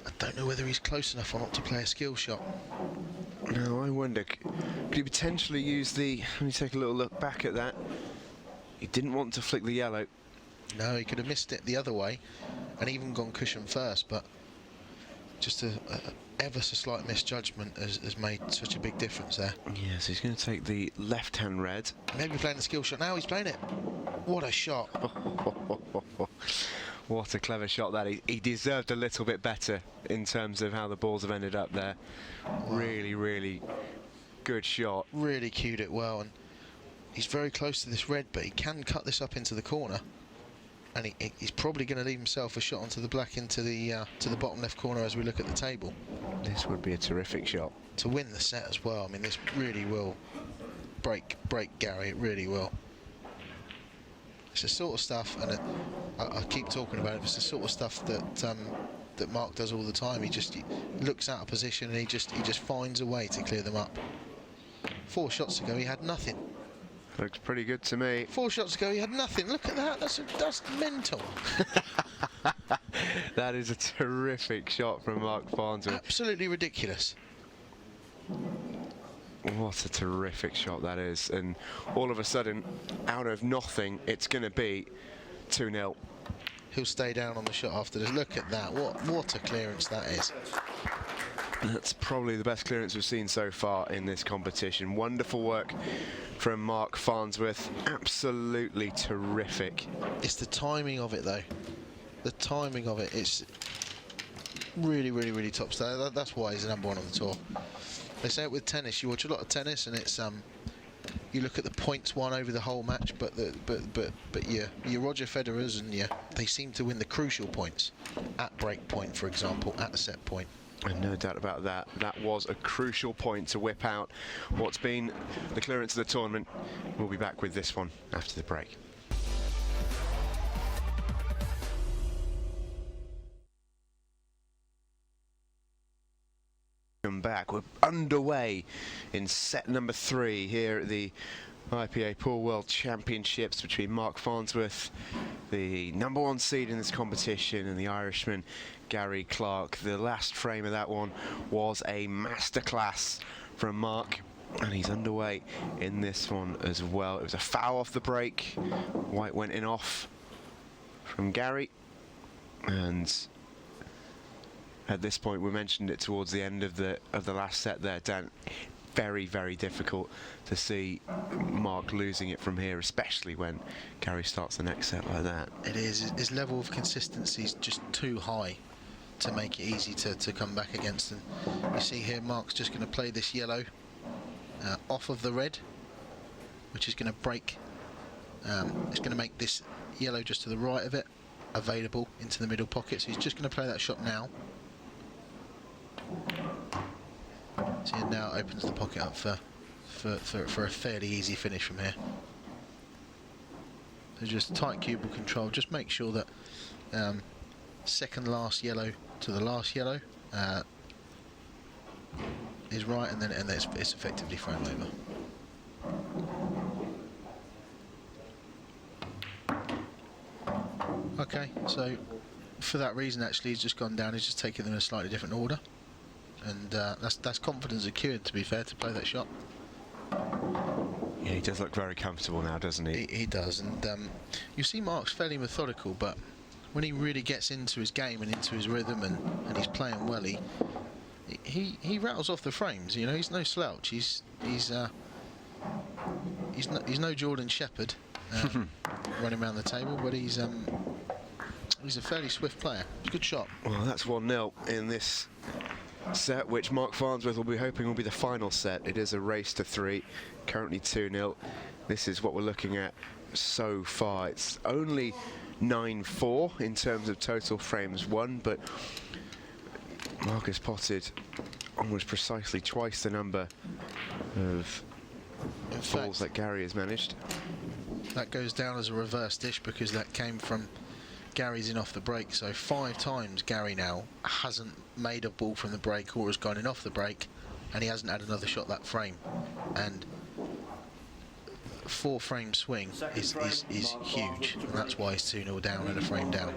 I don't know whether he's close enough or not to play a skill shot. No, I wonder, could he potentially use the... Let me take a little look back at that. He didn't want to flick the yellow. No, he could have missed it the other way and even gone cushion first, but just a ever so slight misjudgment has made such a big difference there. Yes, he's going to take the left-hand red. Maybe playing the skill shot now. He's playing it. What a shot. What a clever shot that. He deserved a little bit better in terms of how the balls have ended up there. Wow. Really, really good shot. Really cued it well, and he's very close to this red, but he can cut this up into the corner, and he's probably going to leave himself a shot onto the black into the bottom left corner as we look at the table. This would be a terrific shot to win the set as well. I mean, this really will break Gary. It really will. It's the sort of stuff, and I keep talking about it. It's the sort of stuff that Mark does all the time. He looks out of position and he just finds a way to clear them up. 4 shots ago he had nothing. Looks pretty good to me. 4 shots ago he had nothing. Look at that. That's mental. That is a terrific shot from Mark Farnsworth. Absolutely ridiculous. What a terrific shot that is, and all of a sudden, out of nothing, it's going to be 2-0. He'll stay down on the shot after this. Look at that. What a clearance that is. That's probably the best clearance we've seen so far in this competition. Wonderful work from Mark Farnsworth. Absolutely terrific. It's the timing of it, though. The timing of it. It's really, really, really top stuff. That's why he's the #1 on the tour. They say it with tennis. You watch a lot of tennis, and it's you look at the points won over the whole match, but your Roger Federers and they seem to win the crucial points at break point, for example, at the set point. And no doubt about that. That was a crucial point to whip out what's been the clearance of the tournament. We'll be back with this one after the break. Back. We're underway in set number 3 here at the IPA Pool World Championships between Mark Farnsworth, the #1 seed in this competition, and the Irishman Gary Clarke. The last frame of that one was a masterclass from Mark, and he's underway in this one as well. It was a foul off the break. White went in off from Gary, and at this point, we mentioned it towards the end of the last set there, Dan. very, very difficult to see Mark losing it from here, especially when Gary starts the next set like that. It is. His level of consistency is just too high to make it easy to come back against. And you see here, Mark's just going to play this yellow off of the red, which is going to break. It's going to make this yellow just to the right of it available into the middle pocket. So he's just going to play that shot now. So he now opens the pocket up for a fairly easy finish from here. So just tight cue ball control. Just make sure that second last yellow to the last yellow is right, and then it's effectively thrown over. Okay, so for that reason, actually, he's just gone down. He's just taken them in a slightly different order, and that's confidence secured. To be fair, to play that shot. Yeah, he does look very comfortable now, doesn't he? He does, and you see Mark's fairly methodical, but when he really gets into his game and into his rhythm and he's playing well, he rattles off the frames. You know, he's no slouch. He's no Jordan Shepherd running around the table, but he's a fairly swift player. It's a good shot. Well, that's 1-0 in this set, which Mark Farnsworth will be hoping will be the final set. It is a race to 3, currently 2-0. This is what we're looking at so far. It's only 9-4 in terms of total frames won, but Mark has potted almost precisely twice the number of balls that Gary has managed. That goes down as a reverse dish because that came from Gary's in off the break. So 5 times Gary now hasn't made a ball from the break or has gone in off the break, and he hasn't had another shot that frame. And 4 frame swing is huge, and that's why he's 2-0 down and a frame down.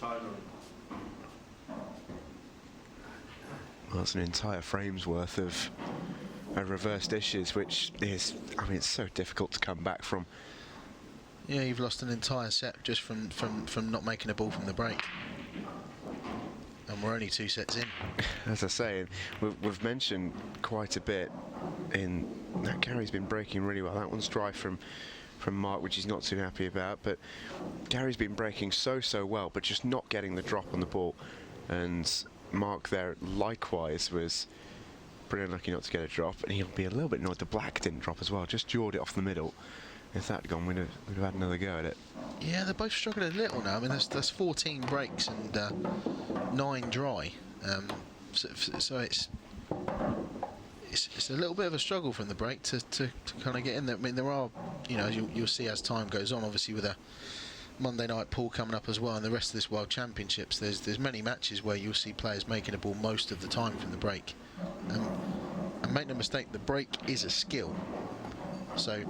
Well, that's an entire frame's worth of reverse dishes, which is, I mean, it's so difficult to come back from. Yeah, you've lost an entire set just from not making a ball from the break. And we're only 2 sets in. As I say, we've mentioned quite a bit in that Gary's been breaking really well. That one's dry from Mark, which he's not too happy about, but Gary's been breaking so well, but just not getting the drop on the ball. And Mark there likewise was pretty unlucky not to get a drop, and he'll be a little bit annoyed the black didn't drop as well, just jawed it off the middle. If that had gone, we'd have had another go at it. Yeah, they're both struggling a little now. I mean, there's 14 breaks and 9 dry, so it's a little bit of a struggle from the break to kind of get in there. I mean, there are, you know, you'll see as time goes on, obviously with a Monday night pool coming up as well, and the rest of this World Championships, there's many matches where you'll see players making a ball most of the time from the break. And make no mistake, the break is a skill. So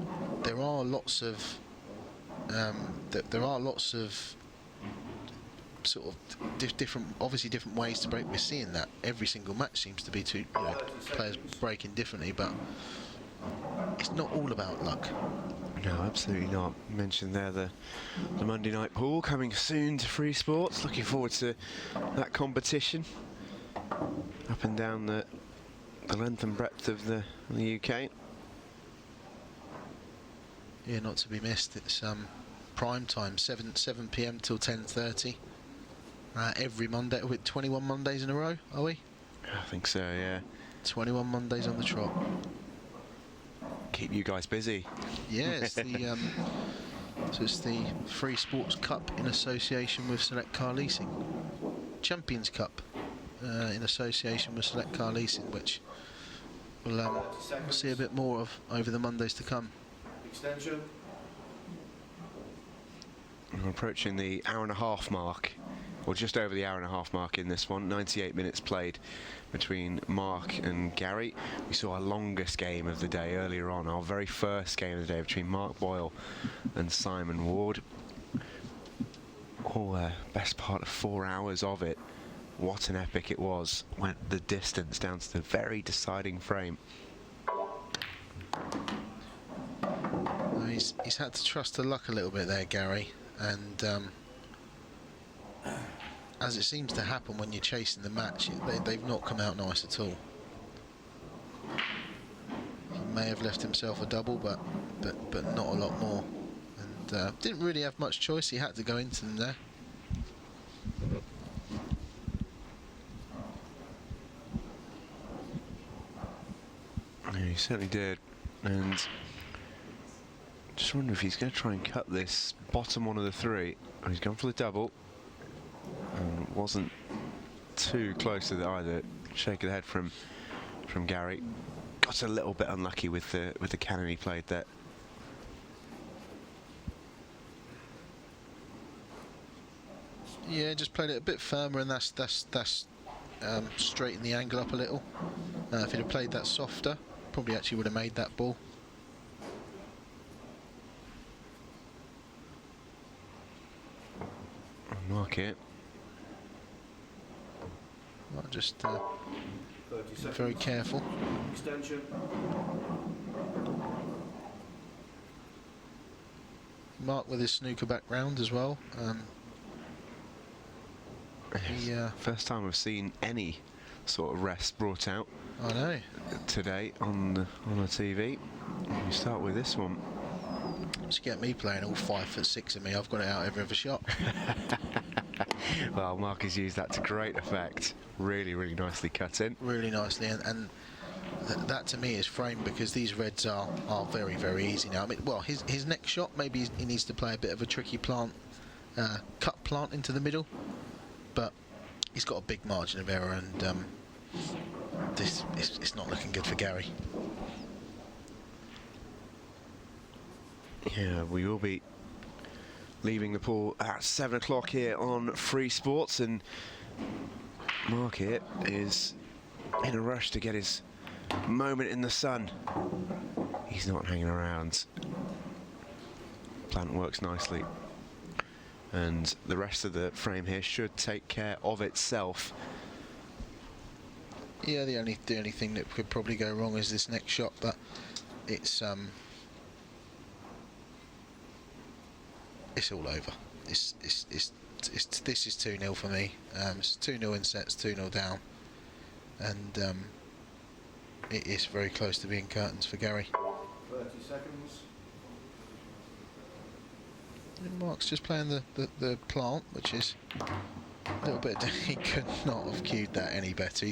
there are lots of sort of different ways to break. We're seeing that every single match seems to be players breaking differently, but it's not all about luck. No, absolutely not. Mentioned there the Monday night pool coming soon to Free Sports. Looking forward to that competition up and down the length and breadth of the UK. Yeah, not to be missed. It's prime time, 7 p.m. till 10:30 every Monday. With 21 Mondays in a row, are we? I think so, yeah. 21 Mondays on the trot. Keep you guys busy. Yeah, it's the so it's the Free Sports Cup in association with Select Car Leasing, Champions Cup in association with Select Car Leasing, which we'll see a bit more of over the Mondays to come. Extension. We're approaching the hour-and-a-half mark, or just over the hour-and-a-half mark in this one. 98 minutes played between Mark and Gary. We saw our longest game of the day earlier on, our very first game of the day between Mark Boyle and Simon Ward. Best part of 4 hours of it. What an epic it was. Went the distance down to the very deciding frame. He's had to trust to luck a little bit there, Gary, and as it seems to happen when you're chasing the match, they've not come out nice at all. may have left himself a double, but not a lot more. And didn't really have much choice. He had to go into them there. Yeah, he certainly did, and just wonder if he's going to try and cut this bottom one of the three. And he's gone for the double, and wasn't too close to it either. Shake of the head from Gary. Got a little bit unlucky with the cannon he played there. Yeah, just played it a bit firmer, and that's straightened the angle up a little. If he'd have played that softer, probably actually would have made that ball. Mark it. Not just 30 seconds. very careful. Extension. Mark with his snooker background as well. First time I've seen any sort of rest brought out I know. today on the TV. We start with this one. Just get me playing all 5'6" of me. I've got it out every other shot. Well, Mark has used that to great effect. Really, really nicely cut in. Really nicely, and that to me is framed, because these reds are very, very easy now. I mean, well, his next shot, maybe he needs to play a bit of a tricky plant, cut plant into the middle, but he's got a big margin of error, and it's not looking good for Gary. Yeah, we will be leaving the pool at 7 o'clock here on Free Sports, and Mark here is in a rush to get his moment in the sun. He's not hanging around. Plant works nicely, and the rest of the frame here should take care of itself. Yeah, the only thing that could probably go wrong is this next shot, but it's all over. This is 2-0 for me. It's 2-0 in sets, 2-0 down, and it is very close to being curtains for Gary. 30 seconds. And Mark's just playing the plant, which is a little bit. He could not have cued that any better.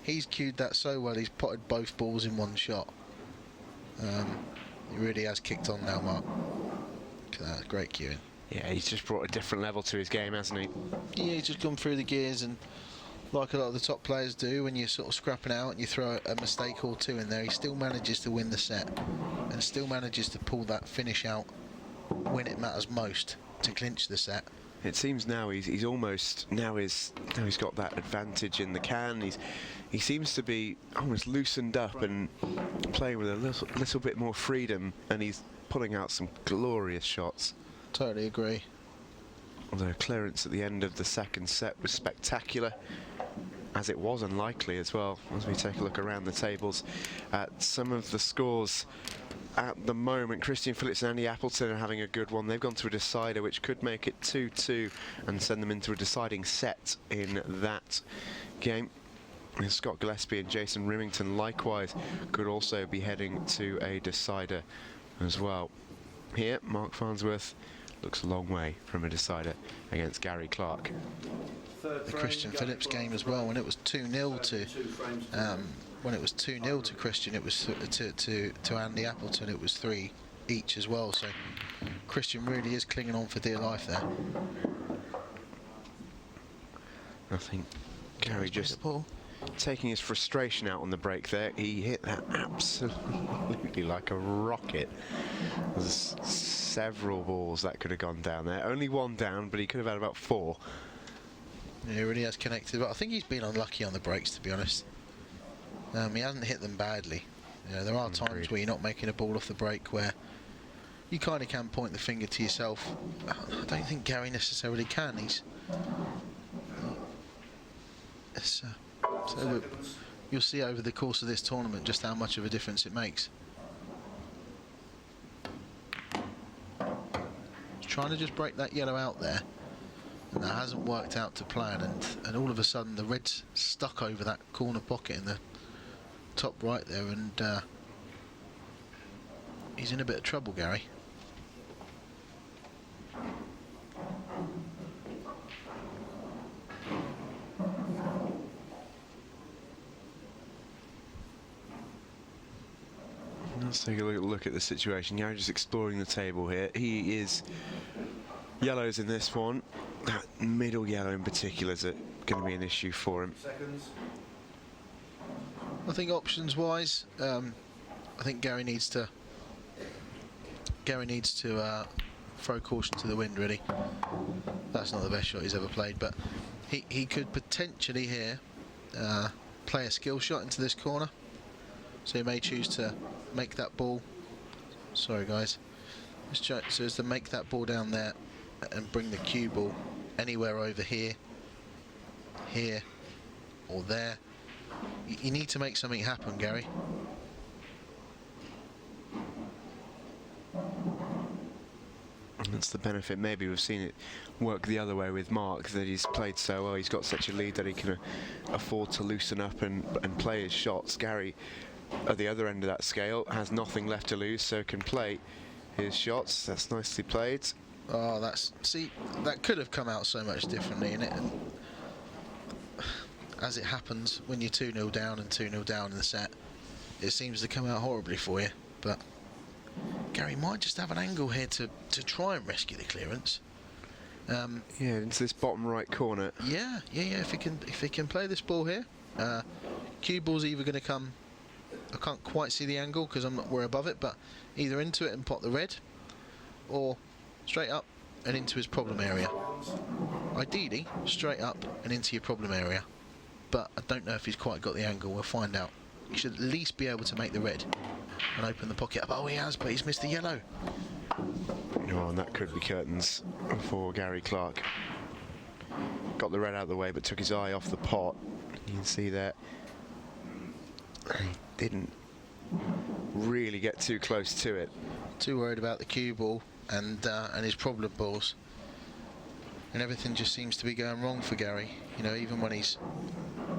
He's cued that so well. He's potted both balls in one shot. He really has kicked on now, Mark. Great cueing. Yeah, he's just brought a different level to his game, hasn't he? Yeah, he's just gone through the gears, and like a lot of the top players do, when you're sort of scrapping out and you throw a mistake or two in there, he still manages to win the set, and still manages to pull that finish out when it matters most to clinch the set. It seems now he's almost he's got that advantage in the can. He seems to be almost loosened up and playing with a little bit more freedom, and he's pulling out some glorious shots. Totally agree. Although clearance at the end of the second set was spectacular, as it was unlikely as well. As we take a look around the tables at some of the scores at the moment, Christian Phillips and Andy Appleton are having a good one. They've gone to a decider, which could make it 2-2 and send them into a deciding set in that game. And Scott Gillespie and Jason Rimington likewise could also be heading to a decider as well. Here, Mark Farnsworth looks a long way from a decider against Gary Clarke. The Christian Phillips game as well, when it was 2-0 to Christian, it was to Andy Appleton, it was 3 each as well. So Christian really is clinging on for dear life there. I think Gary just taking his frustration out on the break there. He hit that absolutely like a rocket. There's several balls that could have gone down there. Only one down, but he could have had about 4. Yeah, he really has connected, but I think he's been unlucky on the breaks, to be honest. He hasn't hit them badly. You know, there are times where you're not making a ball off the break where you kind of can point the finger to yourself. I don't think Gary necessarily can. So you'll see over the course of this tournament just how much of a difference it makes. Trying to just break that yellow out there, and that hasn't worked out to plan, and all of a sudden the red's stuck over that corner pocket in the top right there, and he's in a bit of trouble, Gary. Let's take a look at the situation. Gary just exploring the table here. He is yellows in this one. That middle yellow in particular is going to be an issue for him. Seconds. I think options-wise, I think Gary needs to throw caution to the wind. Really, that's not the best shot he's ever played, but he could potentially here play a skill shot into this corner. So he may choose to make that ball. Sorry, guys. So as to make that ball down there and bring the cue ball anywhere over here, or there. You need to make something happen, Gary. And that's the benefit. Maybe we've seen it work the other way with Mark, that he's played so well. He's got such a lead that he can afford to loosen up and play his shots. Gary, at the other end of that scale, has nothing left to lose, so can play his shots. That's nicely played. Oh, that could have come out so much differently, innit? And as it happens, when you're 2-0 down and 2-0 down in the set, it seems to come out horribly for you. But Gary might just have an angle here to try and rescue the clearance. Yeah, into this bottom right corner. Yeah. If he can play this ball here, cue ball's either going to come. I can't quite see the angle because we're above it, but either into it and pot the red, or straight up and into his problem area. Ideally, straight up and into your problem area. But I don't know if he's quite got the angle. We'll find out. He should at least be able to make the red and open the pocket up. Oh, he has, but he's missed the yellow. Oh, and that could be curtains for Gary Clarke. Got the red out of the way, but took his eye off the pot. You can see that he didn't really get too close to it. Too worried about the cue ball and his problem balls. And everything just seems to be going wrong for Gary. You know, even when he's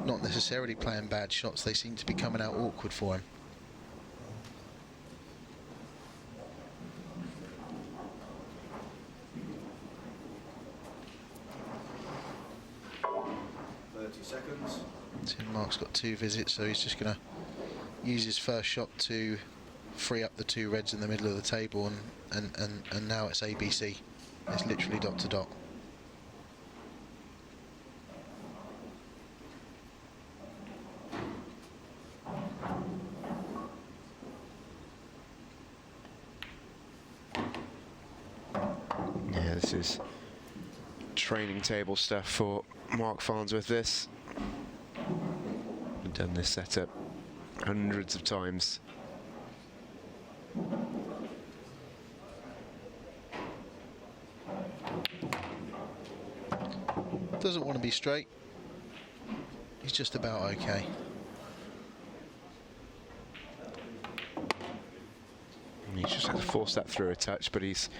not necessarily playing bad shots, they seem to be coming out awkward for him. Seconds. So Mark's got 2 visits, so he's just going to use his first shot to free up the 2 reds in the middle of the table, and now it's ABC. It's literally dot to dot. Yeah, this is training table stuff for Mark Farnsworth. This, I've done this setup hundreds of times. Doesn't want to be straight. He's just about okay. He's just had to force that through a touch, but he's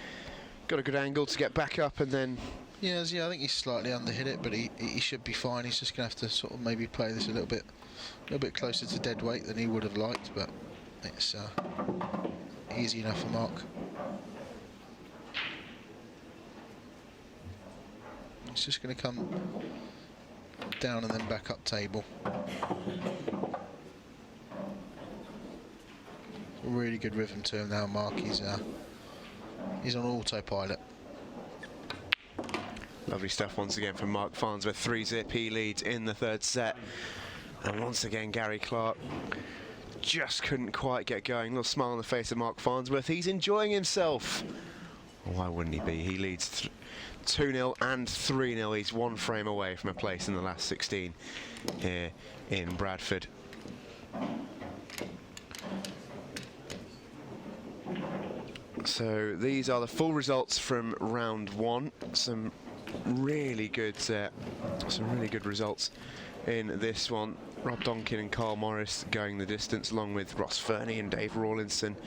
got a good angle to get back up, and then Yeah, I think he's slightly underhit it, but he should be fine. He's just going to have to sort of maybe play this a little bit closer to dead weight than he would have liked, but it's easy enough for Mark. It's just going to come down and then back up table. Really good rhythm to him now, Mark. He's on autopilot. lovely stuff once again from Mark Farnsworth. 3-zip, he leads in the 3rd set. And once again, Gary Clarke just couldn't quite get going. Little smile on the face of Mark Farnsworth. He's enjoying himself. Why wouldn't he be? He leads 2-0 and 3-0. He's 1 frame away from a place in the last 16 here in Bradford. So these are the full results from round 1. Some really good results in this one. Rob Donkin and Carl Morris going the distance, along with Ross Fernie and Dave Rawlinson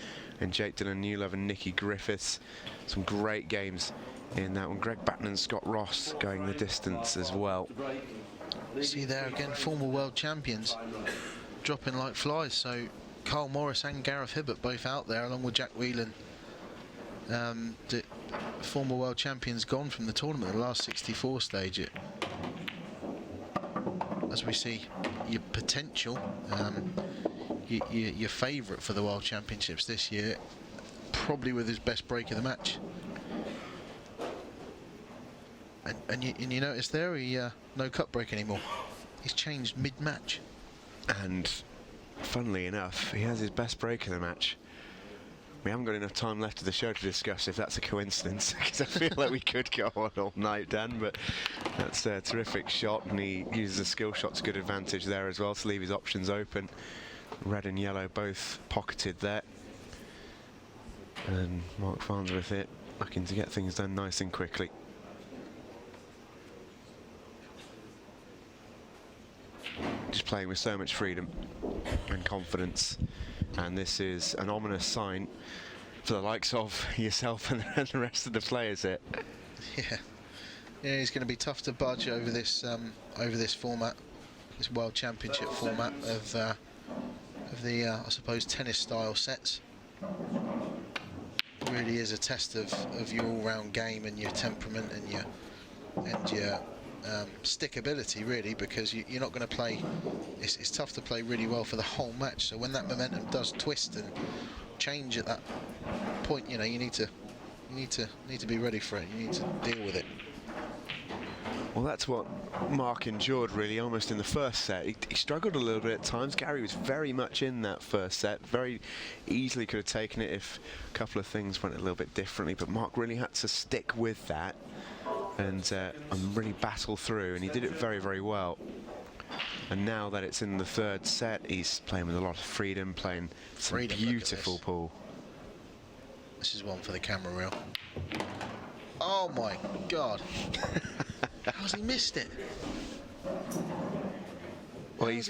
and Jake Dillon Newlove and Nicky Griffiths. Some great games in that one. Greg Batten and Scott Ross going the distance as well. See there again, former world champions dropping like flies. So Carl Morris and Gareth Hibbert both out there, along with Jack Whelan. The former world champions gone from the tournament, the last 64 stage. As we see, your potential, your favourite for the World Championships this year, probably with his best break of the match. And you notice there, he no cut break anymore. He's changed mid-match. And funnily enough, he has his best break of the match. We haven't got enough time left of the show to discuss if that's a coincidence, because I feel like we could go on all night, Dan, but that's a terrific shot, and he uses the skill shot to good advantage there as well to leave his options open. Red and yellow both pocketed there. And Mark Farnsworth it, looking to get things done nice and quickly. Just playing with so much freedom and confidence, and this is an ominous sign for the likes of yourself and the rest of the players here. Yeah, it's going to be tough to budge over this format, this World Championship format of the I suppose tennis style sets. It really is a test of your all-round game and your temperament and your stickability, really, because you're not going to play. It's tough to play really well for the whole match. So when that momentum does twist and change at that point, you need to be ready for it. You need to deal with it. Well, that's what Mark endured, really, almost in the first set. He struggled a little bit at times. Gary was very much in that first set, very easily could have taken it if a couple of things went a little bit differently, but Mark really had to stick with that and really battle through, and he did it very, very well. And now that it's in the third set, he's playing with a lot of freedom, playing some beautiful pool. This is one for the camera reel. Oh my God. How's he missed it? Well, he's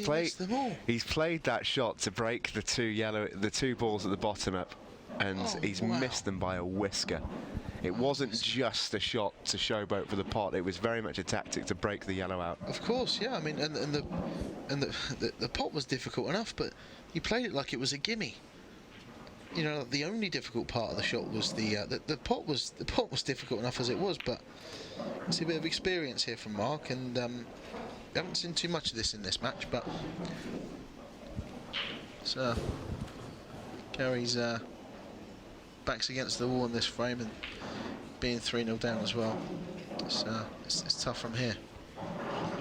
played that shot to break the two balls at the bottom up, and he's missed them by a whisker. It wasn't just a shot to showboat for the pot. It was very much a tactic to break the yellow out. Of course, yeah. I mean, and the pot was difficult enough, but he played it like it was a gimme. The only difficult part of the shot was the pot was difficult enough as it was, but it's a bit of experience here from Mark, and we haven't seen too much of this in this match, but so Gary's back's against the wall in this frame, and being 3-0 down as well. It's tough from here.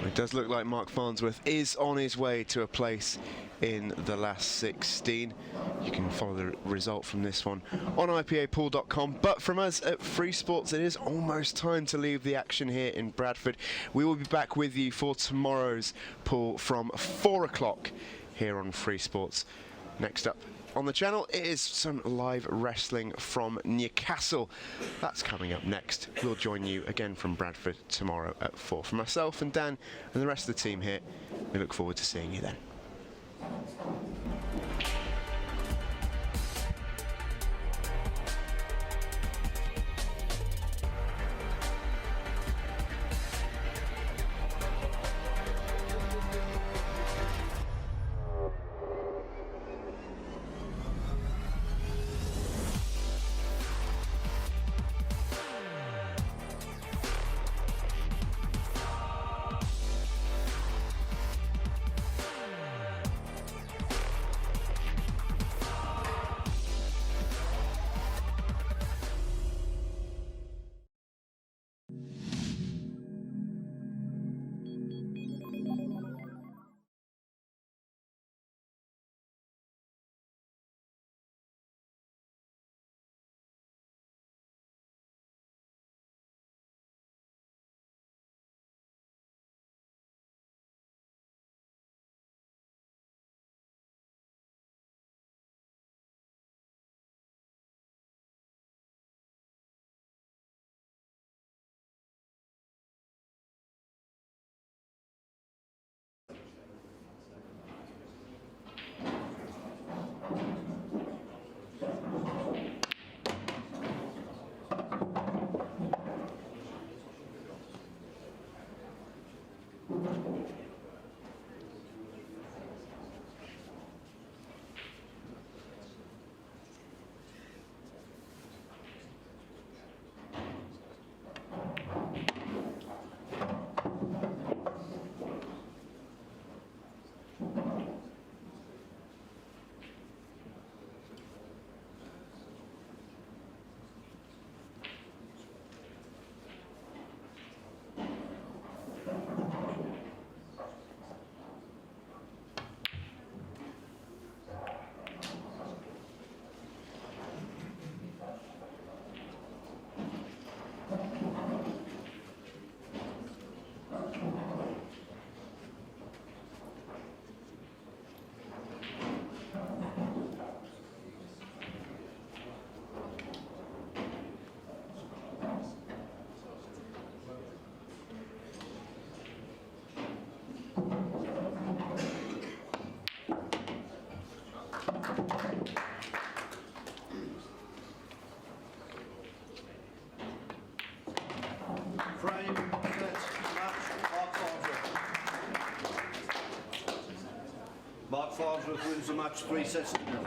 It does look like Mark Farnsworth is on his way to a place in the last 16. You can follow the result from this one on ipapool.com. But from us at Free Sports, it is almost time to leave the action here in Bradford. We will be back with you for tomorrow's pool from 4 o'clock here on Free Sports. Next up on the channel, it is some live wrestling from Newcastle. That's coming up next. We'll join you again from Bradford tomorrow at 4. For myself and Dan and the rest of the team here, we look forward to seeing you then. Farnsworth wins the match 3 sets to nil.